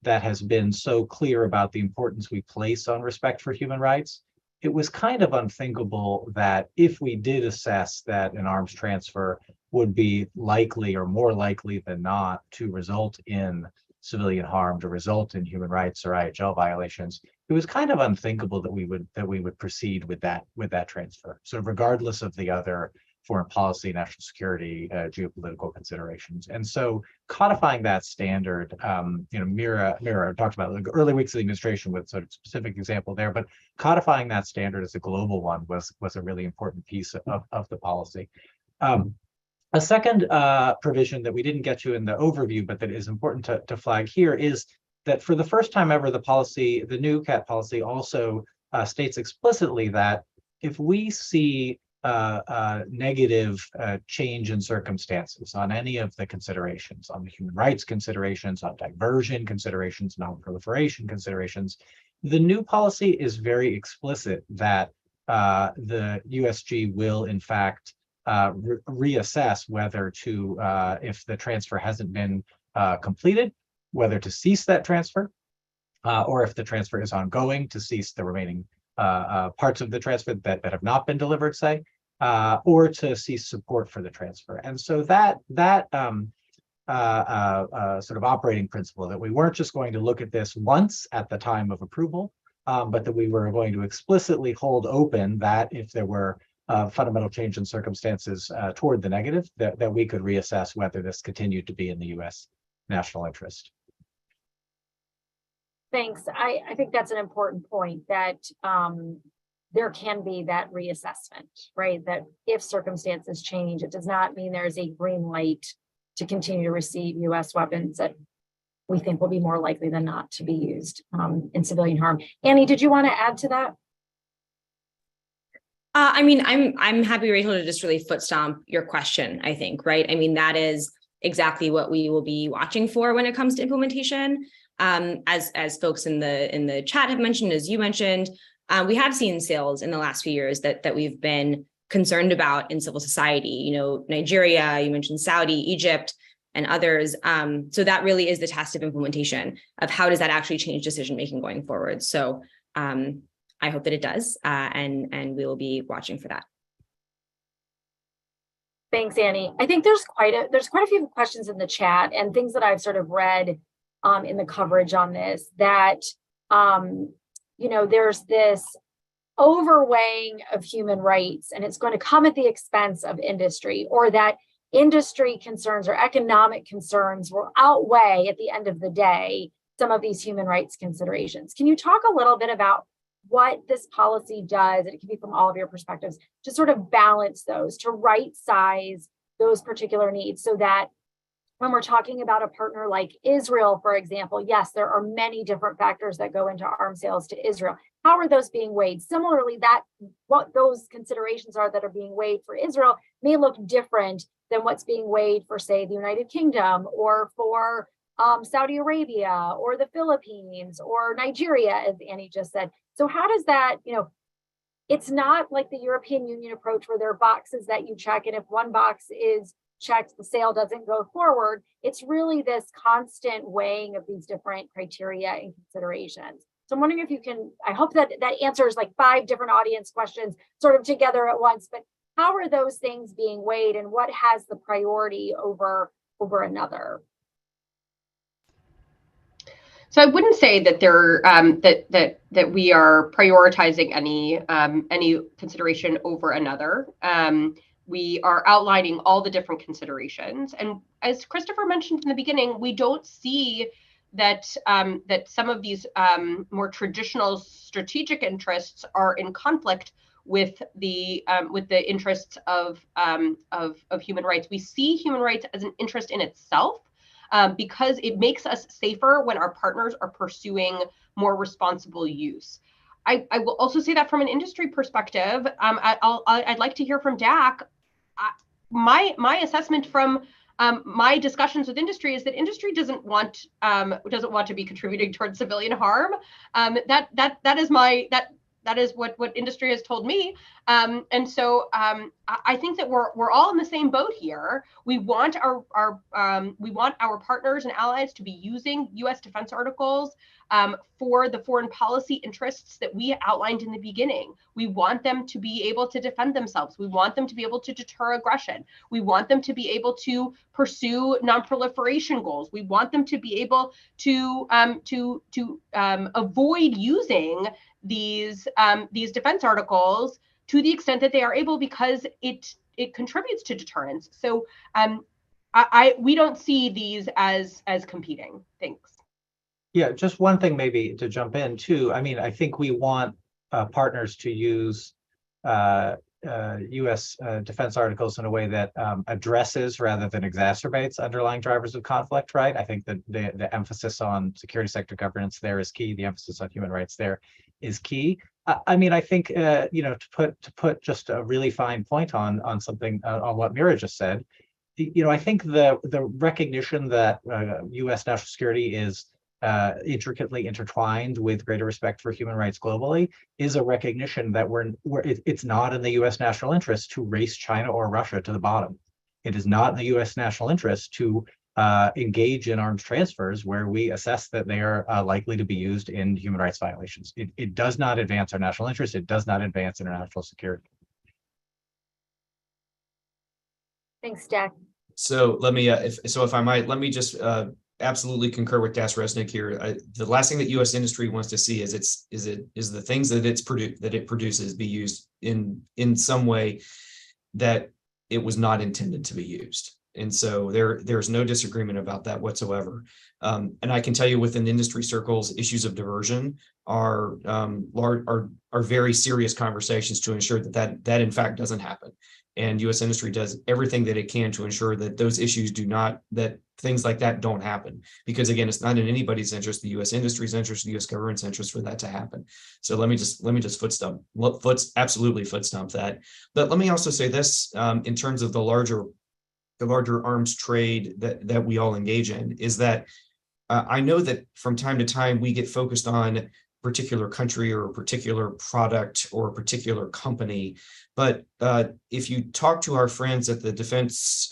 has been so clear about the importance we place on respect for human rights, it was kind of unthinkable that if we did assess that an arms transfer would be likely or more likely than not to result in civilian harm, to result in human rights or IHL violations, it was kind of unthinkable that we would proceed with that transfer. So regardless of the other foreign policy, national security, geopolitical considerations. And so codifying that standard, Mira talked about the early weeks of the administration with sort of specific example there, but codifying that standard as a global one was a really important piece of the policy. A second provision that we didn't get to in the overview, but that is important to flag here, is that for the first time ever, the new CAT policy also states explicitly that if we see negative change in circumstances on any of the considerations, on the human rights considerations, on diversion considerations, non-proliferation considerations, the new policy is very explicit that the USG will, in fact, reassess whether to, if the transfer hasn't been completed, whether to cease that transfer, or if the transfer is ongoing, to cease the remaining parts of the transfer that have not been delivered, say, or to cease support for the transfer. And so that sort of operating principle, that we weren't just going to look at this once at the time of approval, but that we were going to explicitly hold open that if there were fundamental change in circumstances toward the negative, that we could reassess whether this continued to be in the U.S. national interest. Thanks. I think that's an important point, that there can be that reassessment, right? That if circumstances change, it does not mean there's a green light to continue to receive U.S. weapons that we think will be more likely than not to be used in civilian harm. Annie, did you want to add to that? I mean, I'm happy, Rachel, to just really foot stomp your question, I think, right? I mean, that is exactly what we will be watching for when it comes to implementation. As folks in the chat have mentioned, as you mentioned, we have seen sales in the last few years that we've been concerned about in civil society. You know, Nigeria, you mentioned Saudi, Egypt, and others. So that really is the test of implementation, of how does that actually change decision making going forward. So I hope that it does, and we will be watching for that. Thanks, Annie. I think there's quite a few questions in the chat and things that I've sort of read in the coverage on this, that you know, there's this overweighing of human rights, and it's going to come at the expense of industry, or that industry concerns or economic concerns will outweigh at the end of the day some of these human rights considerations. Can you talk a little bit about what this policy does, and it can be from all of your perspectives, to sort of balance those, to right size those particular needs, so that when we're talking about a partner like Israel, for example, yes, there are many different factors that go into arms sales to Israel. How are those being weighed? Similarly, that what those considerations are that are being weighed for Israel may look different than what's being weighed for, say, the United Kingdom, or for Saudi Arabia, or the Philippines, or Nigeria, as Annie just said. So how does that, you know, it's not like the European Union approach where there are boxes that you check, and if one box is checked, the sale doesn't go forward. It's really this constant weighing of these different criteria and considerations. So I'm wondering if you can, I hope that answers like 5 different audience questions sort of together at once, but how are those things being weighed, and what has the priority over another? So I wouldn't say that there that we are prioritizing any consideration over another. We are outlining all the different considerations, and as Christopher mentioned in the beginning, we don't see that that some of these more traditional strategic interests are in conflict with the interests of human rights. We see human rights as an interest in itself, because it makes us safer when our partners are pursuing more responsible use. I will also say that from an industry perspective, I'd like to hear from Dak. My assessment from my discussions with industry is that industry doesn't want to be contributing towards civilian harm. That is what industry has told me. And so I think that we're all in the same boat here. We want our partners and allies to be using U.S. defense articles for the foreign policy interests that we outlined in the beginning. We want them to be able to defend themselves. We want them to be able to deter aggression. We want them to be able to pursue non-proliferation goals. We want them to be able to avoid using these defense articles to the extent that they are able, because it contributes to deterrence. So we don't see these as competing. Thanks. Yeah, just one thing maybe to jump in too. I mean, I think we want partners to use U.S. defense articles in a way that addresses rather than exacerbates underlying drivers of conflict, right? I think that the emphasis on security sector governance there is key. The emphasis on human rights there is key. I mean, I think to put just a really fine point on something on what Mira just said, I think the recognition that U.S. national security is intricately intertwined with greater respect for human rights globally is a recognition that it's not in the U.S. national interest to race China or Russia to the bottom. It is not in the U.S. national interest to engage in arms transfers where we assess that they are likely to be used in human rights violations. It does not advance our national interest. It does not advance international security. Thanks, Jack. So let me, if I might, let me just absolutely concur with Das Resnick here. The last thing that U.S. industry wants to see is the things that it produces be used in some way that it was not intended to be used. And so there's no disagreement about that whatsoever. And I can tell you within industry circles, issues of diversion are very serious conversations to ensure that in fact doesn't happen. And U.S. industry does everything that it can to ensure that those issues that things like that don't happen. Because again, it's not in anybody's interest, the U.S. industry's interest, the U.S. government's interest for that to happen. So let me just absolutely foot stomp that. But let me also say this in terms of the larger arms trade that we all engage in is that I know that from time to time we get focused on a particular country or a particular product or a particular company. But if you talk to our friends at the Defense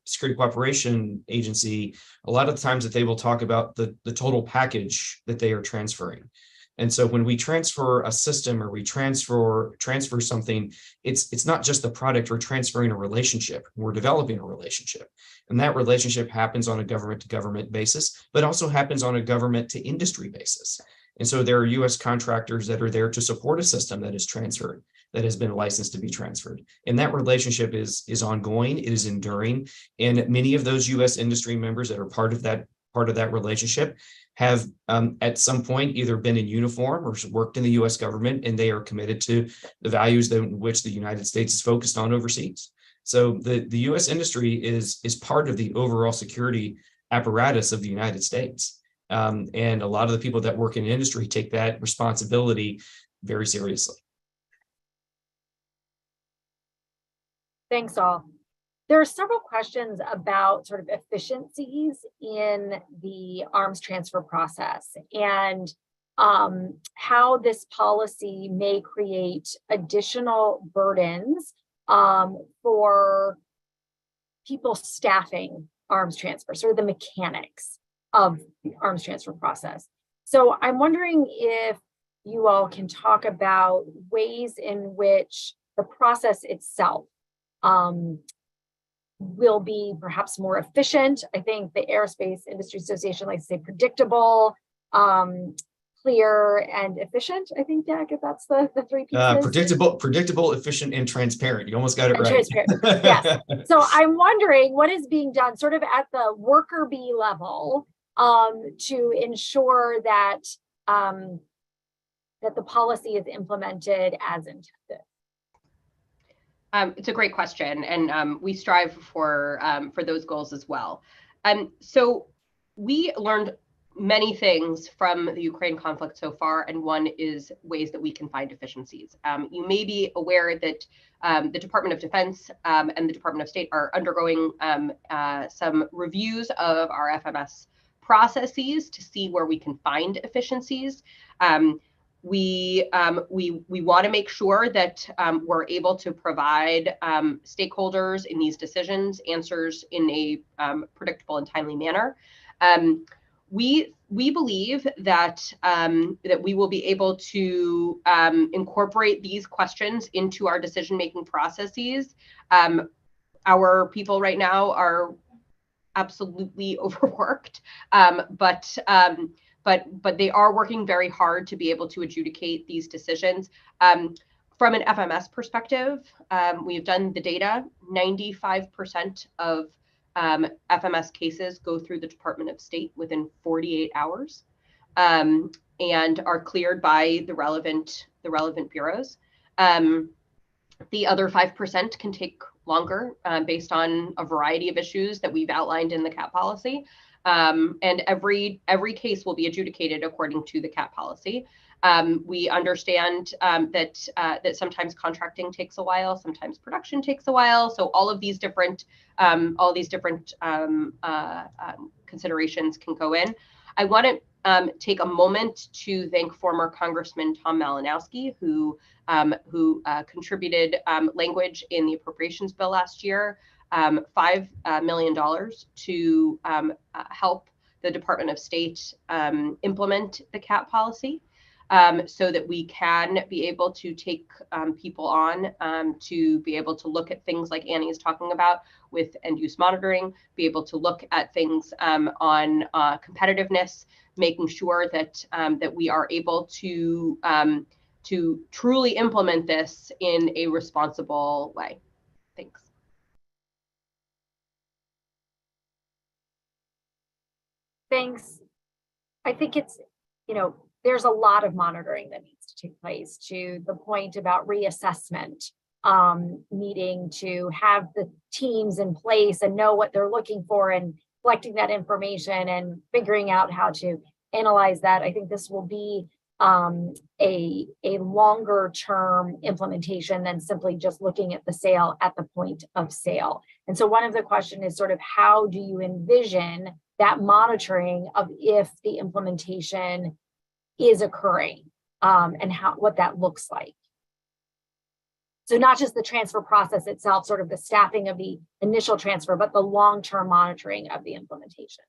Security Cooperation Agency, a lot of the times that they will talk about the total package that they are transferring. And so when we transfer a system or we transfer something, it's not just the product, we're transferring a relationship, we're developing a relationship. And that relationship happens on a government to government basis, but also happens on a government to industry basis. And so there are US contractors that are there to support a system that is transferred, that has been licensed to be transferred. And that relationship is ongoing, it is enduring. And many of those US industry members that are part of that relationship have at some point either been in uniform or worked in the US government, and they are committed to the values in which the United States is focused on overseas. So the US industry is part of the overall security apparatus of the United States. And a lot of the people that work in industry take that responsibility very seriously. Thanks, all. There are several questions about sort of efficiencies in the arms transfer process and how this policy may create additional burdens for people staffing arms transfer, sort of the mechanics of the arms transfer process. So I'm wondering if you all can talk about ways in which the process itself will be perhaps more efficient. I think the Aerospace Industry Association likes to say predictable, clear, and efficient. I think, Jack, if that's the three pieces. Predictable, efficient, and transparent. You almost got it right. Transparent. Yes. So I'm wondering what is being done sort of at the worker bee level to ensure that that the policy is implemented as intended. It's a great question, and we strive for those goals as well. So we learned many things from the Ukraine conflict so far, and one is ways that we can find efficiencies. You may be aware that the Department of Defense and the Department of State are undergoing some reviews of our FMS processes to see where we can find efficiencies. We want to make sure that we're able to provide stakeholders in these decisions answers in a predictable and timely manner. We believe that that we will be able to incorporate these questions into our decision-making processes. Our people right now are absolutely overworked, but they are working very hard to be able to adjudicate these decisions. From an FMS perspective, we've done the data. 95% of FMS cases go through the Department of State within 48 hours and are cleared by the relevant bureaus. The other 5% can take longer based on a variety of issues that we've outlined in the CAP policy. And every case will be adjudicated according to the CAP policy. We understand that sometimes contracting takes a while, sometimes production takes a while. So all of these different considerations can go in. I want to take a moment to thank former Congressman Tom Malinowski, who contributed language in the appropriations bill last year, $5 million to help the Department of State implement the CAP policy, so that we can be able to take people on to be able to look at things like Annie is talking about with end use monitoring, be able to look at things on competitiveness, making sure that that we are able to truly implement this in a responsible way. Thanks. Thanks. I think it's, there's a lot of monitoring that needs to take place, to the point about reassessment, needing to have the teams in place and know what they're looking for and collecting that information and figuring out how to analyze that. I think this will be a longer term implementation than simply just looking at the sale at the point of sale. And so one of the questions is sort of, how do you envision that monitoring of if the implementation is occurring, and what that looks like? So not just the transfer process itself, sort of the staffing of the initial transfer, but the long-term monitoring of the implementation.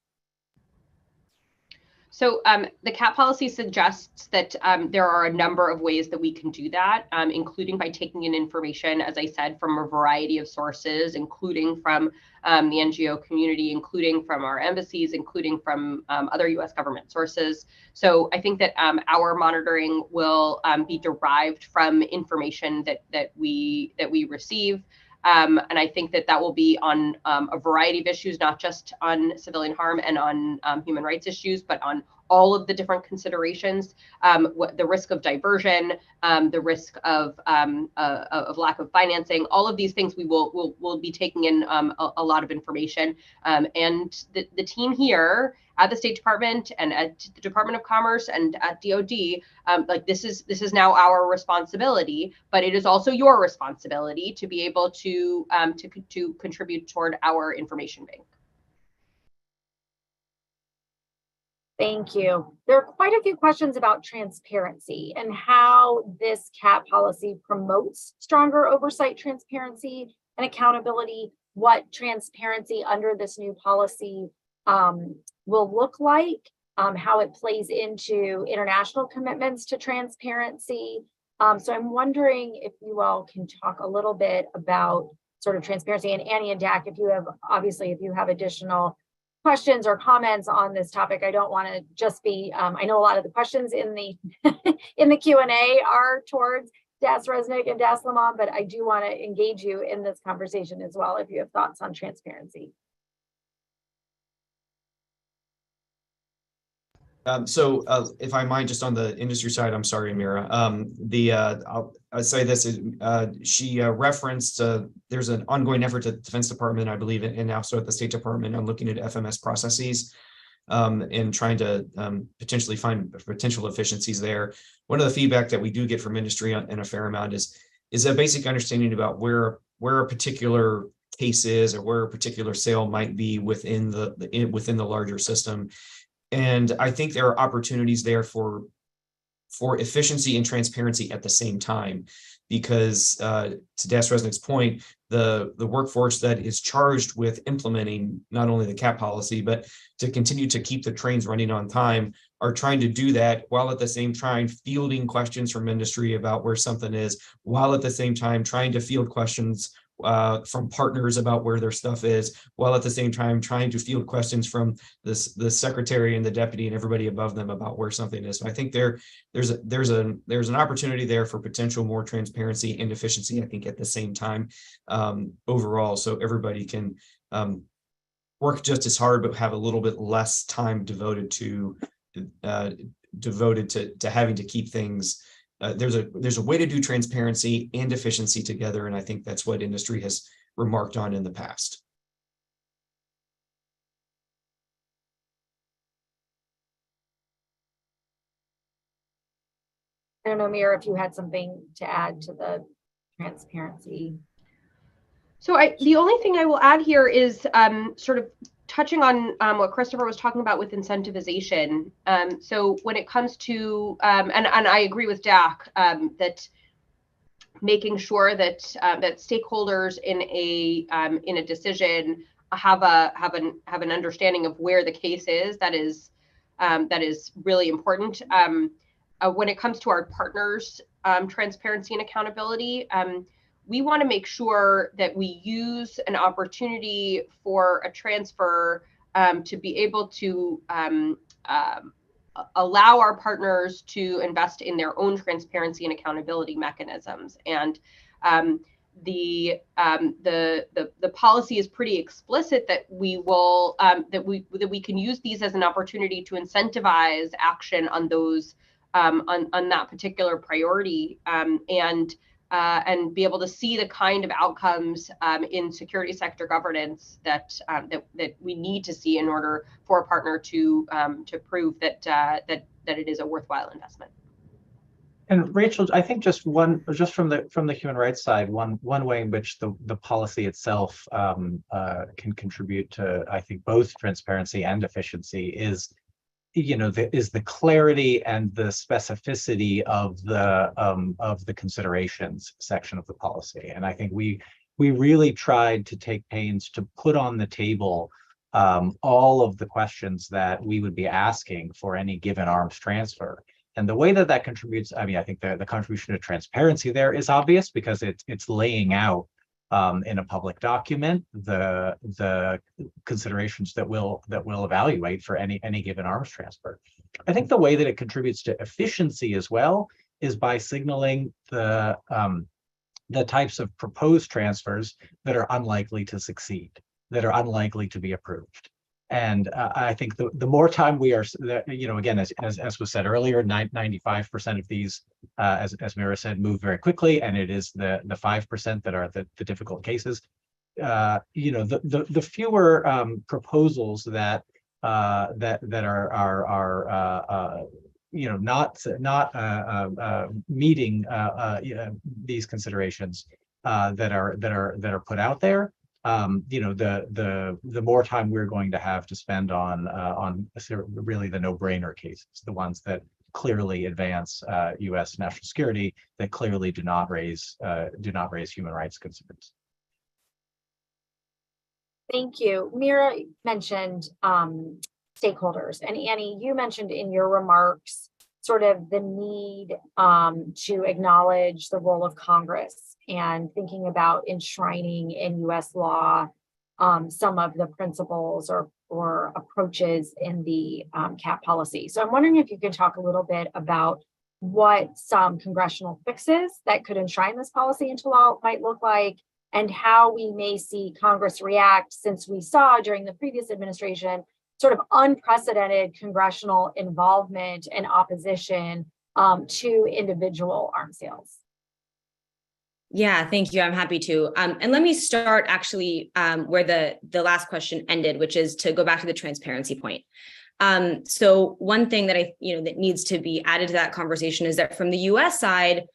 So the CAP policy suggests that there are a number of ways that we can do that, including by taking in information, as I said, from a variety of sources, including from the NGO community, including from our embassies, including from other U.S. government sources. So I think that our monitoring will be derived from information that we receive. And I think that will be on a variety of issues, not just on civilian harm and on human rights issues, but on all of the different considerations, the risk of diversion, the risk of lack of financing, all of these things. We will be taking in a lot of information, and the team here at the State Department and at the Department of Commerce and at DoD, like this is now our responsibility, but it is also your responsibility to be able to contribute toward our information bank. Thank you. There are quite a few questions about transparency and how this CAP policy promotes stronger oversight, transparency, and accountability. What transparency under this new policy will look like, how it plays into international commitments to transparency. So I'm wondering if you all can talk a little bit about sort of transparency, and Annie and Dak, if you have additional questions or comments on this topic. I don't want to just be, I know a lot of the questions in the in the Q&A are towards Das Resnick and Das Lamont, but I do want to engage you in this conversation as well if you have thoughts on transparency. So if I might, just on the industry side, I'm sorry, Amira. I'll say this, she referenced there's an ongoing effort at the Defense Department, I believe, and also at the State Department on looking at FMS processes and trying to potentially find potential efficiencies there. One of the feedback that we do get from industry in a fair amount is a basic understanding about where a particular case is or where a particular sale might be within the larger system. And I think there are opportunities there for efficiency and transparency at the same time, because to Das Resnick's point, the workforce that is charged with implementing not only the CAP policy, but to continue to keep the trains running on time, are trying to do that while at the same time fielding questions from industry about where something is, while at the same time trying to field questions from partners about where their stuff is, while at the same time trying to field questions from the secretary and the deputy and everybody above them about where something is. So I think there's an opportunity there for potential more transparency and efficiency, I think, at the same time overall, so everybody can work just as hard but have a little bit less time devoted to having to keep things there's a way to do transparency and efficiency together, and I think that's what industry has remarked on in the past. I don't know, Mira, if you had something to add to the transparency. So the only thing I will add here is sort of touching on what Christopher was talking about with incentivization. So when it comes to, and I agree with Dak, that making sure that that stakeholders in a decision have an understanding of where the case is, that is really important. When it comes to our partners, transparency and accountability, we want to make sure that we use an opportunity for a transfer to be able to allow our partners to invest in their own transparency and accountability mechanisms. And the policy is pretty explicit that we will that we can use these as an opportunity to incentivize action on those on that particular priority, and be able to see the kind of outcomes in security sector governance that we need to see in order for a partner to prove that it is a worthwhile investment. And Rachel, I think just from the human rights side, one way in which the policy itself can contribute to, I think, both transparency and efficiency is, the clarity and the specificity of the considerations section of the policy. And I think we really tried to take pains to put on the table all of the questions that we would be asking for any given arms transfer. And the way that contributes, I mean, I think the contribution to transparency there is obvious because it's laying out in a public document the considerations that we'll evaluate for any given arms transfer. I think the way that it contributes to efficiency as well is by signaling the types of proposed transfers that are unlikely to succeed, that are unlikely to be approved. And I think the more time we are, again, as was said earlier, 95% of these, as Mira said, move very quickly, and it is the 5% that are the difficult cases. The fewer proposals that are not meeting these considerations that are put out there. The more time we're going to have to spend on really the no-brainer cases, the ones that clearly advance U.S. national security, that clearly do not raise human rights concerns. Thank you. Mira mentioned stakeholders, and Annie, you mentioned in your remarks sort of the need to acknowledge the role of Congress and thinking about enshrining in U.S. law some of the principles or approaches in the CAP policy. So I'm wondering if you could talk a little bit about what some congressional fixes that could enshrine this policy into law might look like, and how we may see Congress react, since we saw during the previous administration sort of unprecedented congressional involvement and opposition to individual arms sales. Yeah, thank you. I'm happy to. And let me start actually where the last question ended, which is to go back to the transparency point. So one thing that that needs to be added to that conversation is that from the U.S. side,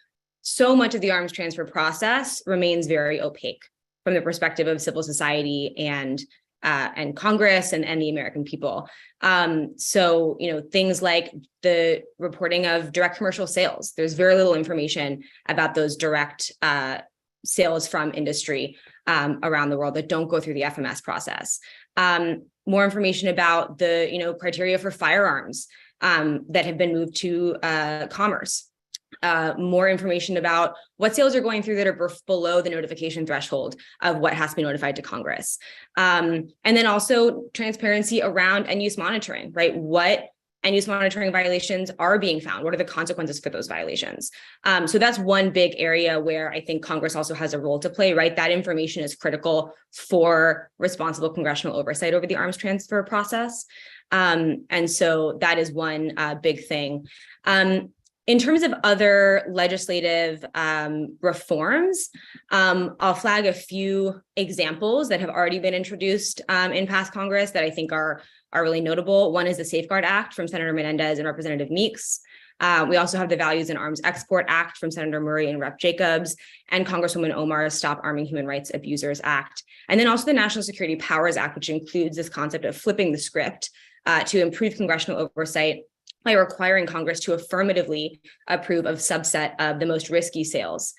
so much of the arms transfer process remains very opaque from the perspective of civil society and Congress and the American people. So, things like the reporting of direct commercial sales, there's very little information about those direct sales from industry around the world that don't go through the FMS process. More information about the, criteria for firearms that have been moved to commerce. More information about what sales are going through that are below the notification threshold of what has to be notified to Congress. And then also transparency around end-use monitoring, right? What end-use monitoring violations are being found? What are the consequences for those violations? So that's one big area where I think Congress also has a role to play, right? That information is critical for responsible congressional oversight over the arms transfer process. And so that is one big thing. In terms of other legislative reforms, I'll flag a few examples that have already been introduced in past Congress that I think are really notable. One is the Safeguard Act from Senator Menendez and Representative Meeks. We also have the Values in Arms Export Act from Senator Murray and Rep. Jacobs, and Congresswoman Omar's Stop Arming Human Rights Abusers Act. And then also the National Security Powers Act, which includes this concept of flipping the script to improve congressional oversight by requiring Congress to affirmatively approve of subset of the most risky sales,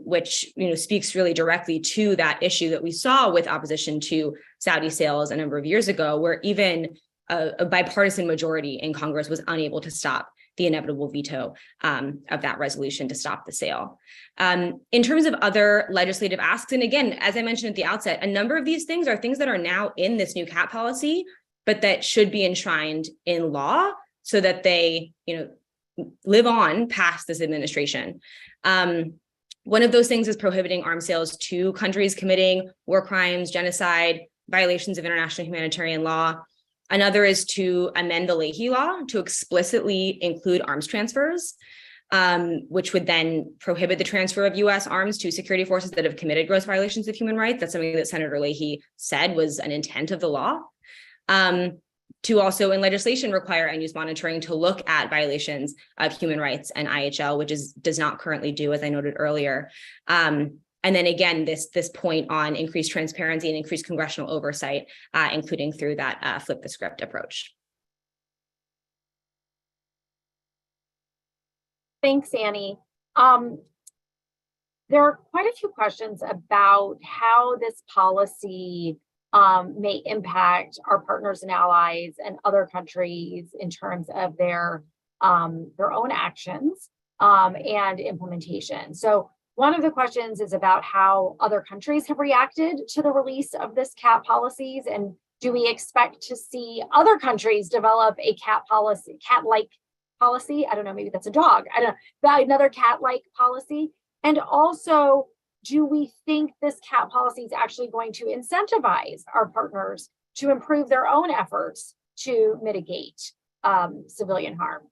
which speaks really directly to that issue that we saw with opposition to Saudi sales a number of years ago, where even a bipartisan majority in Congress was unable to stop the inevitable veto of that resolution to stop the sale. In terms of other legislative asks, and again, as I mentioned at the outset, a number of these things are things that are now in this new CAT policy, but that should be enshrined in law so that they, live on past this administration. One of those things is prohibiting arms sales to countries committing war crimes, genocide, violations of international humanitarian law. Another is to amend the Leahy law to explicitly include arms transfers, which would then prohibit the transfer of U.S. arms to security forces that have committed gross violations of human rights. That's something that Senator Leahy said was an intent of the law. To also in legislation require end-use monitoring to look at violations of human rights and IHL, which does not currently do, as I noted earlier. And then again, this point on increased transparency and increased congressional oversight, including through that flip the script approach. Thanks, Annie. There are quite a few questions about how this policy may impact our partners and allies and other countries in terms of their own actions and implementation. So one of the questions is about how other countries have reacted to the release of this CAT policies, and do we expect to see other countries develop a CAT policy, CAT-like policy? I don't know, maybe that's a dog. I don't know, another CAT-like policy. And also, do we think this CAT policy is actually going to incentivize our partners to improve their own efforts to mitigate civilian harm?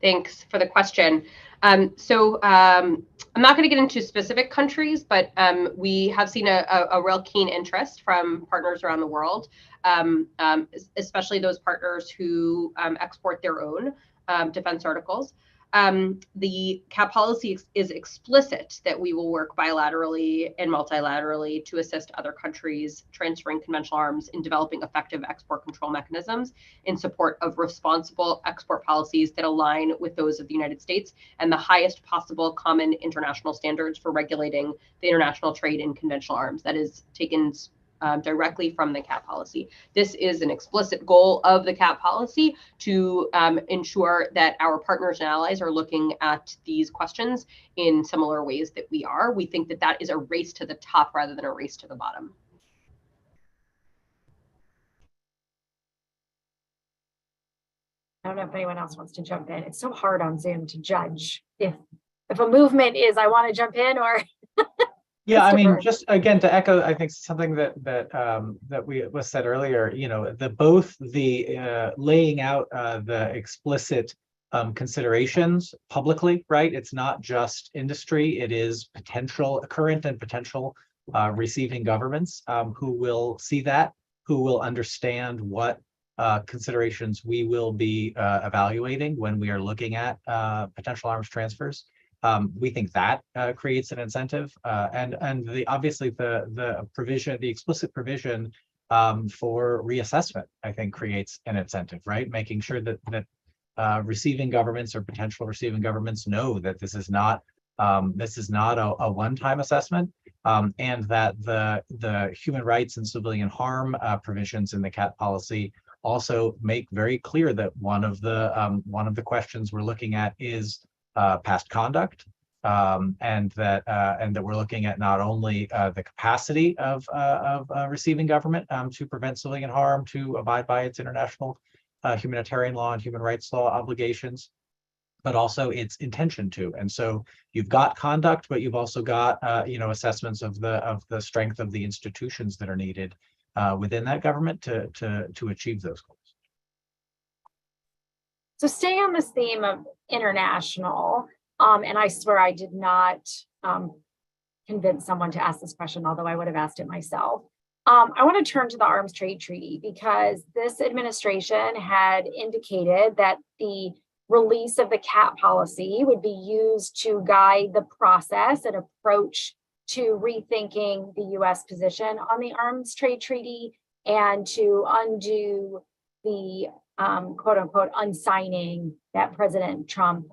Thanks for the question. So I'm not going to get into specific countries, but we have seen a real keen interest from partners around the world, especially those partners who export their own defense articles. The CAT policy is explicit that we will work bilaterally and multilaterally to assist other countries transferring conventional arms in developing effective export control mechanisms in support of responsible export policies that align with those of the United States and the highest possible common international standards for regulating the international trade in conventional arms. That is taken directly from the CAT policy. This is an explicit goal of the CAT policy to ensure that our partners and allies are looking at these questions in similar ways that we are. We think that that is a race to the top rather than a race to the bottom. I don't know if anyone else wants to jump in. It's so hard on Zoom to judge if a movement is I want to jump in or Yeah, I mean, just again to echo, I think something that was said earlier. Both the laying out the explicit considerations publicly, right? It's not just industry; it is current and potential receiving governments who will see that, who will understand what considerations we will be evaluating when we are looking at potential arms transfers. We think that creates an incentive, and obviously the provision, the explicit provision for reassessment, I think creates an incentive, right? Making sure that receiving governments or potential receiving governments know that this is not a one-time assessment, and that the human rights and civilian harm provisions in the CAT policy also make very clear that one of the questions we're looking at is past conduct, and that we're looking at not only the capacity of receiving government to prevent civilian harm, to abide by its international humanitarian law and human rights law obligations, but also its intention to. And so you've got conduct, but you've also got assessments of the strength of the institutions that are needed within that government to achieve those goals. So staying on this theme of international, and I swear I did not convince someone to ask this question, although I would have asked it myself. I want to turn to the Arms Trade Treaty because this administration had indicated that the release of the cap policy would be used to guide the process and approach to rethinking the US position on the Arms Trade Treaty and to undo the quote unquote unsigning that President Trump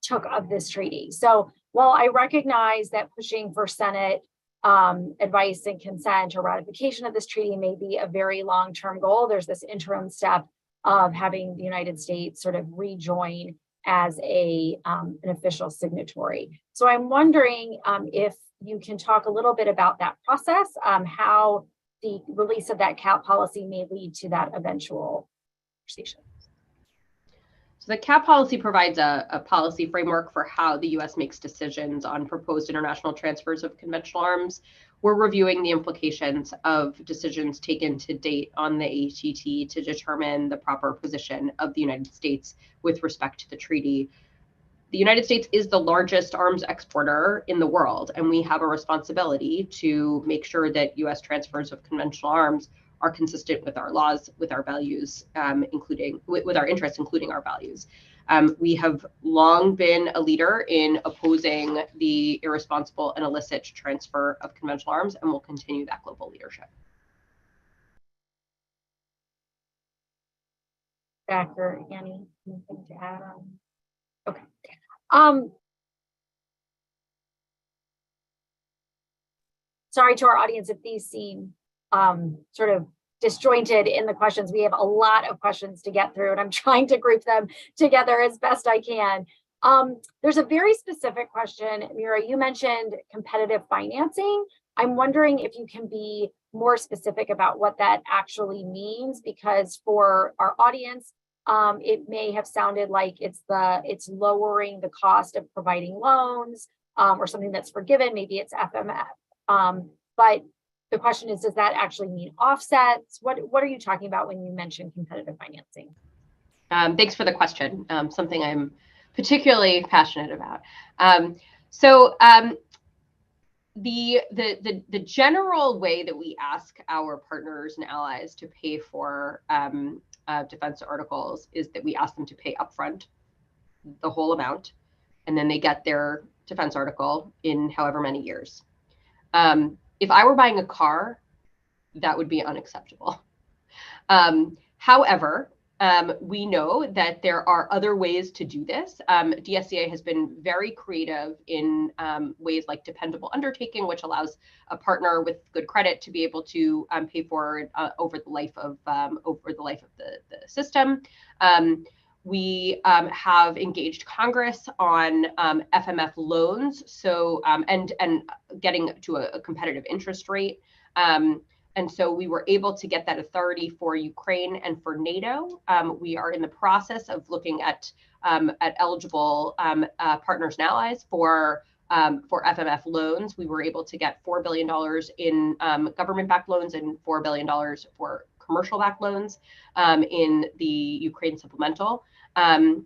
took of this treaty. So while I recognize that pushing for Senate advice and consent or ratification of this treaty may be a very long-term goal, there's this interim step of having the United States sort of rejoin as an official signatory. So I'm wondering if you can talk a little bit about that process, how the release of that cap policy may lead to that eventual conversation. So the cap policy provides a policy framework for how the U.S. makes decisions on proposed international transfers of conventional arms. We're reviewing the implications of decisions taken to date on the ATT to determine the proper position of the United States with respect to the treaty. The United States is the largest arms exporter in the world, and we have a responsibility to make sure that U.S. transfers of conventional arms are consistent with our laws, with our values, including with our interests, including our values. We have long been a leader in opposing the irresponsible and illicit transfer of conventional arms, and will continue that global leadership. Jack or Annie, anything to add on? Okay. Sorry to our audience if these seem sort of disjointed in the questions. We have a lot of questions to get through, and I'm trying to group them together as best I can. There's a very specific question, Mira, you mentioned competitive financing. I'm wondering if you can be more specific about what that actually means, because for our audience, it may have sounded like it's lowering the cost of providing loans or something that's forgiven. Maybe it's FMF. But the question is, does that actually mean offsets? What are you talking about when you mention competitive financing? Thanks for the question. Something I'm particularly passionate about. The general way that we ask our partners and allies to pay for defense articles is that we ask them to pay upfront the whole amount, and then they get their defense article in however many years. If I were buying a car, that would be unacceptable. However, we know that there are other ways to do this. DSCA has been very creative in ways like dependable undertaking, which allows a partner with good credit to be able to pay for it over the life of the system. We have engaged Congress on FMF loans, so and getting to a competitive interest rate. And so we were able to get that authority for Ukraine and for NATO. We are in the process of looking at eligible partners and allies for FMF loans. We were able to get $4 billion in government-backed loans and $4 billion for commercial-backed loans in the Ukraine supplemental.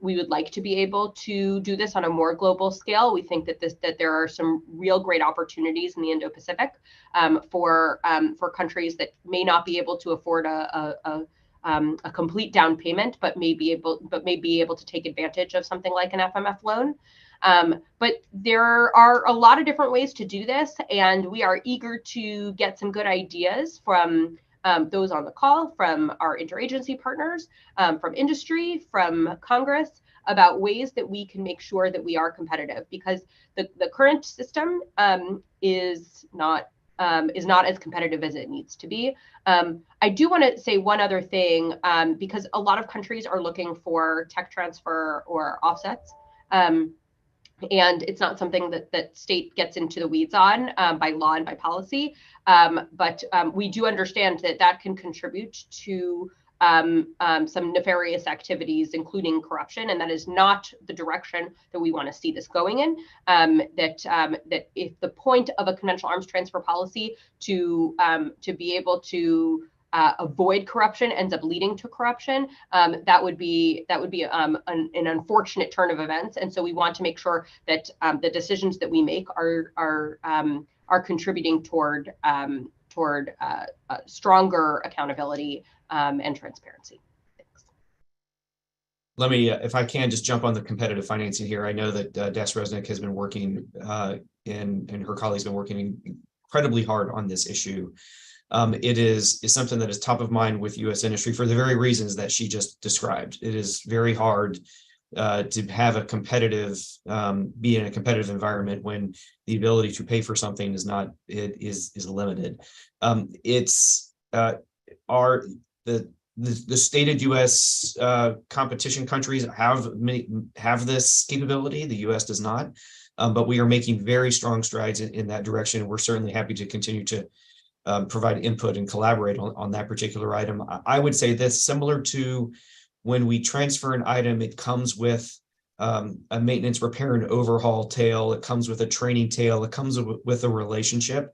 We would like to be able to do this on a more global scale. We think that there are some real great opportunities in the Indo-Pacific for countries that may not be able to afford a complete down payment, but may be able to take advantage of something like an FMF loan. But there are a lot of different ways to do this, and we are eager to get some good ideas from those on the call, from our interagency partners, from industry, from Congress, about ways that we can make sure that we are competitive, because the current system is not as competitive as it needs to be. I do want to say one other thing, because a lot of countries are looking for tech transfer or offsets. And it's not something that state gets into the weeds on by law and by policy. But we do understand that can contribute to some nefarious activities, including corruption. And that is not the direction that we want to see this going in. That if the point of a conventional arms transfer policy to be able to avoid corruption ends up leading to corruption, that would be an unfortunate turn of events. And so we want to make sure that the decisions that we make are contributing toward stronger accountability and transparency. Thanks. Let me, if I can, just jump on the competitive financing here. I know that Das Resnick has been working and her colleagues been working incredibly hard on this issue. It is something that is top of mind with U.S. industry for the very reasons that she just described. It is very hard to have a competitive, be in a competitive environment when the ability to pay for something is not, it is limited. The stated U.S. competition countries have this capability. The U.S. does not, but we are making very strong strides in that direction. We're certainly happy to continue to provide input and collaborate on that particular item. I would say this, similar to when we transfer an item, it comes with a maintenance, repair, and overhaul tail. It comes with a training tail. It comes with a relationship.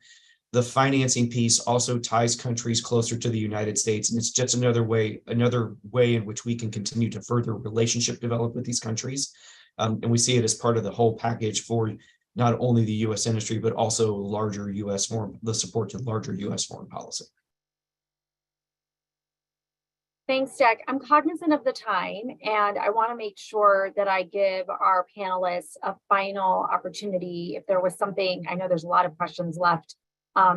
The financing piece also ties countries closer to the United States, and it's just another way in which we can continue to further relationship develop with these countries. And we see it as part of the whole package for not only the U.S. industry, but also larger U.S. the support to larger U.S. foreign policy. Thanks, Jack. I'm cognizant of the time, and I want to make sure that I give our panelists a final opportunity. If there was something, I know there's a lot of questions left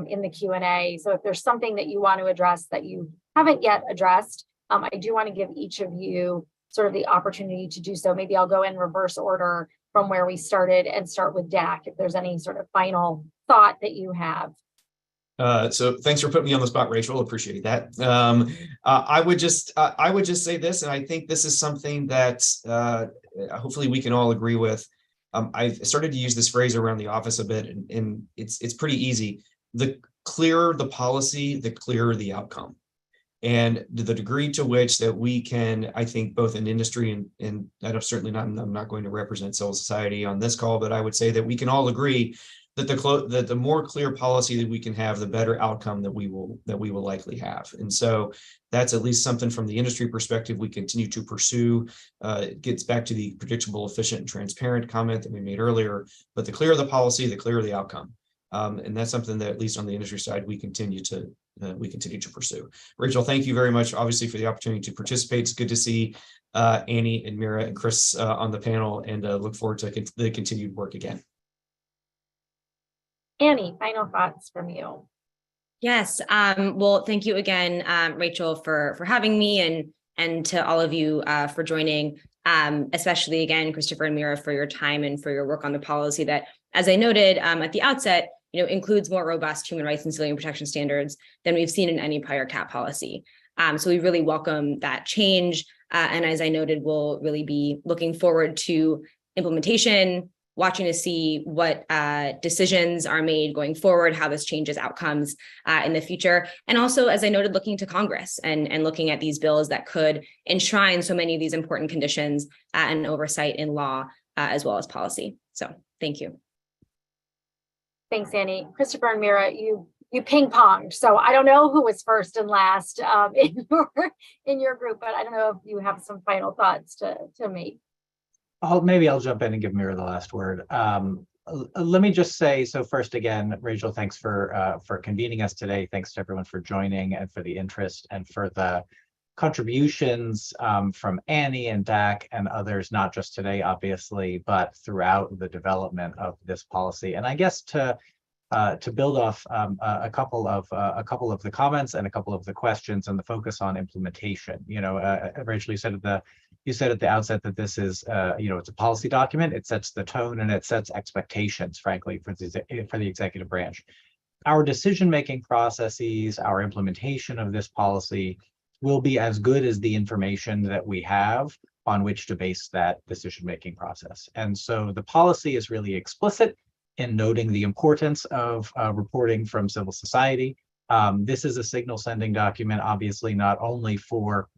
in the Q&A. So if there's something that you want to address that you haven't yet addressed, I do want to give each of you sort of the opportunity to do so. Maybe I'll go in reverse order from where we started and start with Dak, if there's any sort of final thought that you have. So thanks for putting me on the spot, Rachel. Appreciate that. I would just say this, and I think this is something that hopefully we can all agree with. I've started to use this phrase around the office a bit, and it's pretty easy. The clearer the policy, the clearer the outcome. And the degree to which that we can, I think, both in industry and I'm certainly not, I'm not going to represent civil society on this call, but I would say that we can all agree that the more clear policy that we can have, the better outcome that we will likely have. And so that's at least something from the industry perspective we continue to pursue. It gets back to the predictable, efficient, and transparent comment that we made earlier. But the clearer the policy, the clearer the outcome. And that's something that, at least on the industry side, we continue to pursue. Rachel, thank you very much, obviously, for the opportunity to participate. It's good to see Annie and Mira and Chris on the panel, and look forward to the continued work again. Annie, final thoughts from you. Yes. Well, thank you again, Rachel, for having me, and to all of you for joining, especially again, Christopher and Mira, for your time and for your work on the policy that, as I noted at the outset, includes more robust human rights and civilian protection standards than we've seen in any prior CAP policy. So we really welcome that change. And as I noted, we'll really be looking forward to implementation, watching to see what decisions are made going forward, how this changes outcomes in the future. And also, as I noted, looking to Congress and looking at these bills that could enshrine so many of these important conditions and oversight in law as well as policy. So thank you. Thanks, Annie. Christopher and Mira, you ping-ponged, so I don't know who was first and last in your group, but I don't know if you have some final thoughts to make. Maybe I'll jump in and give Mira the last word. Let me just say, so first again, Rachel, thanks for convening us today. Thanks to everyone for joining and for the interest and for the contributions from Annie and Dak and others, not just today, obviously, but throughout the development of this policy. And I guess to build off a couple of the comments and a couple of the questions and the focus on implementation. Rachel, you said at the outset that this is it's a policy document. It sets the tone and it sets expectations, frankly, for the executive branch. Our decision-making processes, our implementation of this policy will be as good as the information that we have on which to base that decision-making process. And so the policy is really explicit in noting the importance of reporting from civil society. This is a signal-sending document, obviously, not only for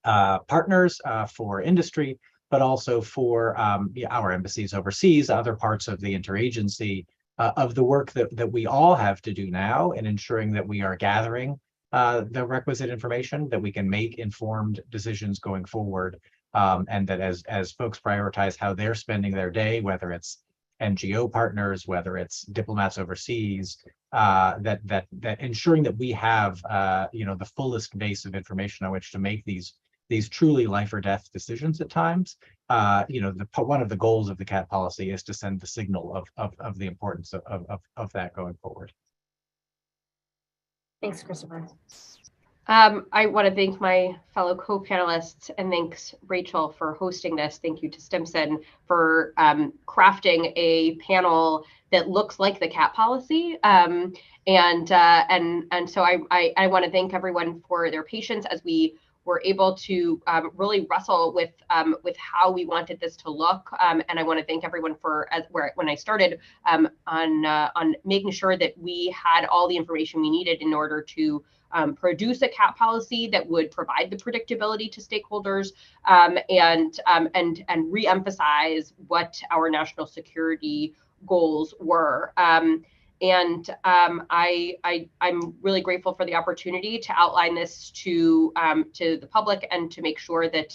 partners, for industry, but also for our embassies overseas, other parts of the interagency, of the work that we all have to do now in ensuring that we are gathering the requisite information that we can make informed decisions going forward. And that as folks prioritize how they're spending their day, whether it's NGO partners, whether it's diplomats overseas, that ensuring that we have the fullest base of information on which to make these truly life or death decisions at times. One of the goals of the CAT policy is to send the signal of the importance of that going forward. Thanks, Christopher. I want to thank my fellow co-panelists and thanks Rachel for hosting this. Thank you to Stimson for crafting a panel that looks like the CAT policy. And so I want to thank everyone for their patience as we were able to really wrestle with how we wanted this to look. And I want to thank everyone for when I started on making sure that we had all the information we needed in order to produce a CAT policy that would provide the predictability to stakeholders and reemphasize what our national security goals were. I'm really grateful for the opportunity to outline this to the public and to make sure that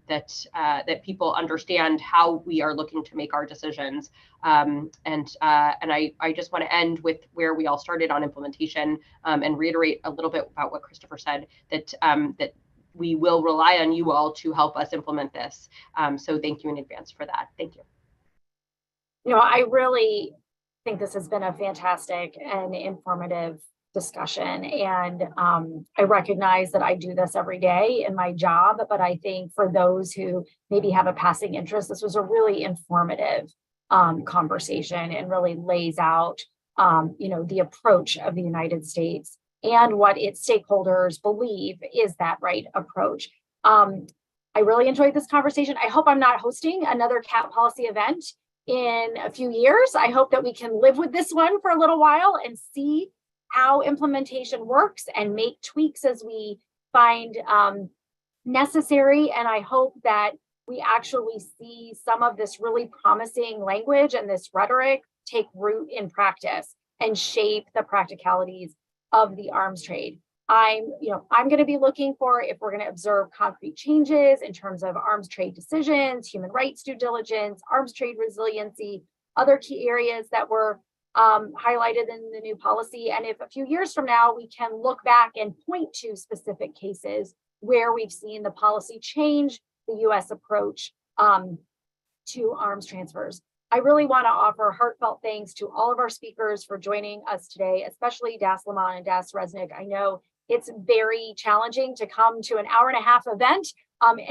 that people understand how we are looking to make our decisions. And I just want to end with where we all started on implementation and reiterate a little bit about what Christopher said, that that we will rely on you all to help us implement this. So thank you in advance for that. Thank you. I really think this has been a fantastic and informative discussion. And I recognize that I do this every day in my job, but I think for those who maybe have a passing interest, this was a really informative conversation and really lays out, the approach of the United States and what its stakeholders believe is that right approach. I really enjoyed this conversation. I hope I'm not hosting another CAT policy event in a few years. I hope that we can live with this one for a little while and see how implementation works and make tweaks as we find necessary. And I hope that we actually see some of this really promising language and this rhetoric take root in practice and shape the practicalities of the arms trade. I'm going to be looking for if we're going to observe concrete changes in terms of arms trade decisions, human rights due diligence, arms trade resiliency, other key areas that were highlighted in the new policy. And if a few years from now, we can look back and point to specific cases where we've seen the policy change the US approach to arms transfers. I really want to offer heartfelt thanks to all of our speakers for joining us today, especially Das Lamon and Das Resnick. I know it's very challenging to come to an hour-and-a-half event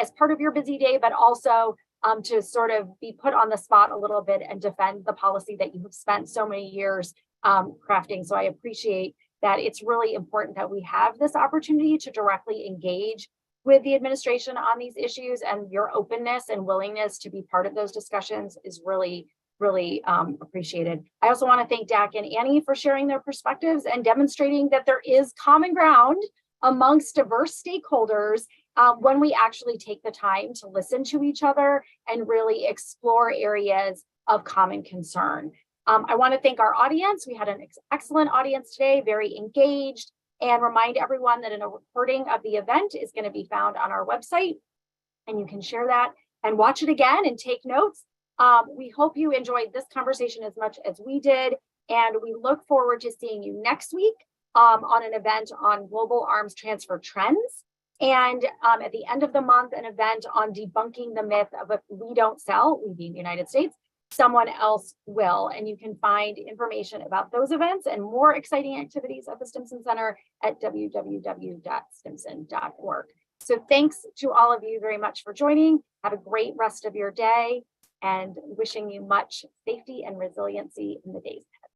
as part of your busy day, but also to sort of be put on the spot a little bit and defend the policy that you have spent so many years crafting. So I appreciate that. It's really important that we have this opportunity to directly engage with the administration on these issues, and your openness and willingness to be part of those discussions is really, really appreciated. I also want to thank Dak and Annie for sharing their perspectives and demonstrating that there is common ground amongst diverse stakeholders when we actually take the time to listen to each other and really explore areas of common concern. I want to thank our audience. We had an excellent audience today, very engaged, and remind everyone that a recording of the event is going to be found on our website, and you can share that and watch it again and take notes. We hope you enjoyed this conversation as much as we did, and we look forward to seeing you next week on an event on global arms transfer trends. And at the end of the month, an event on debunking the myth of if we don't sell, we being the United States, someone else will. And you can find information about those events and more exciting activities at the Stimson Center at www.stimson.org. So thanks to all of you very much for joining. Have a great rest of your day, and wishing you much safety and resiliency in the days ahead.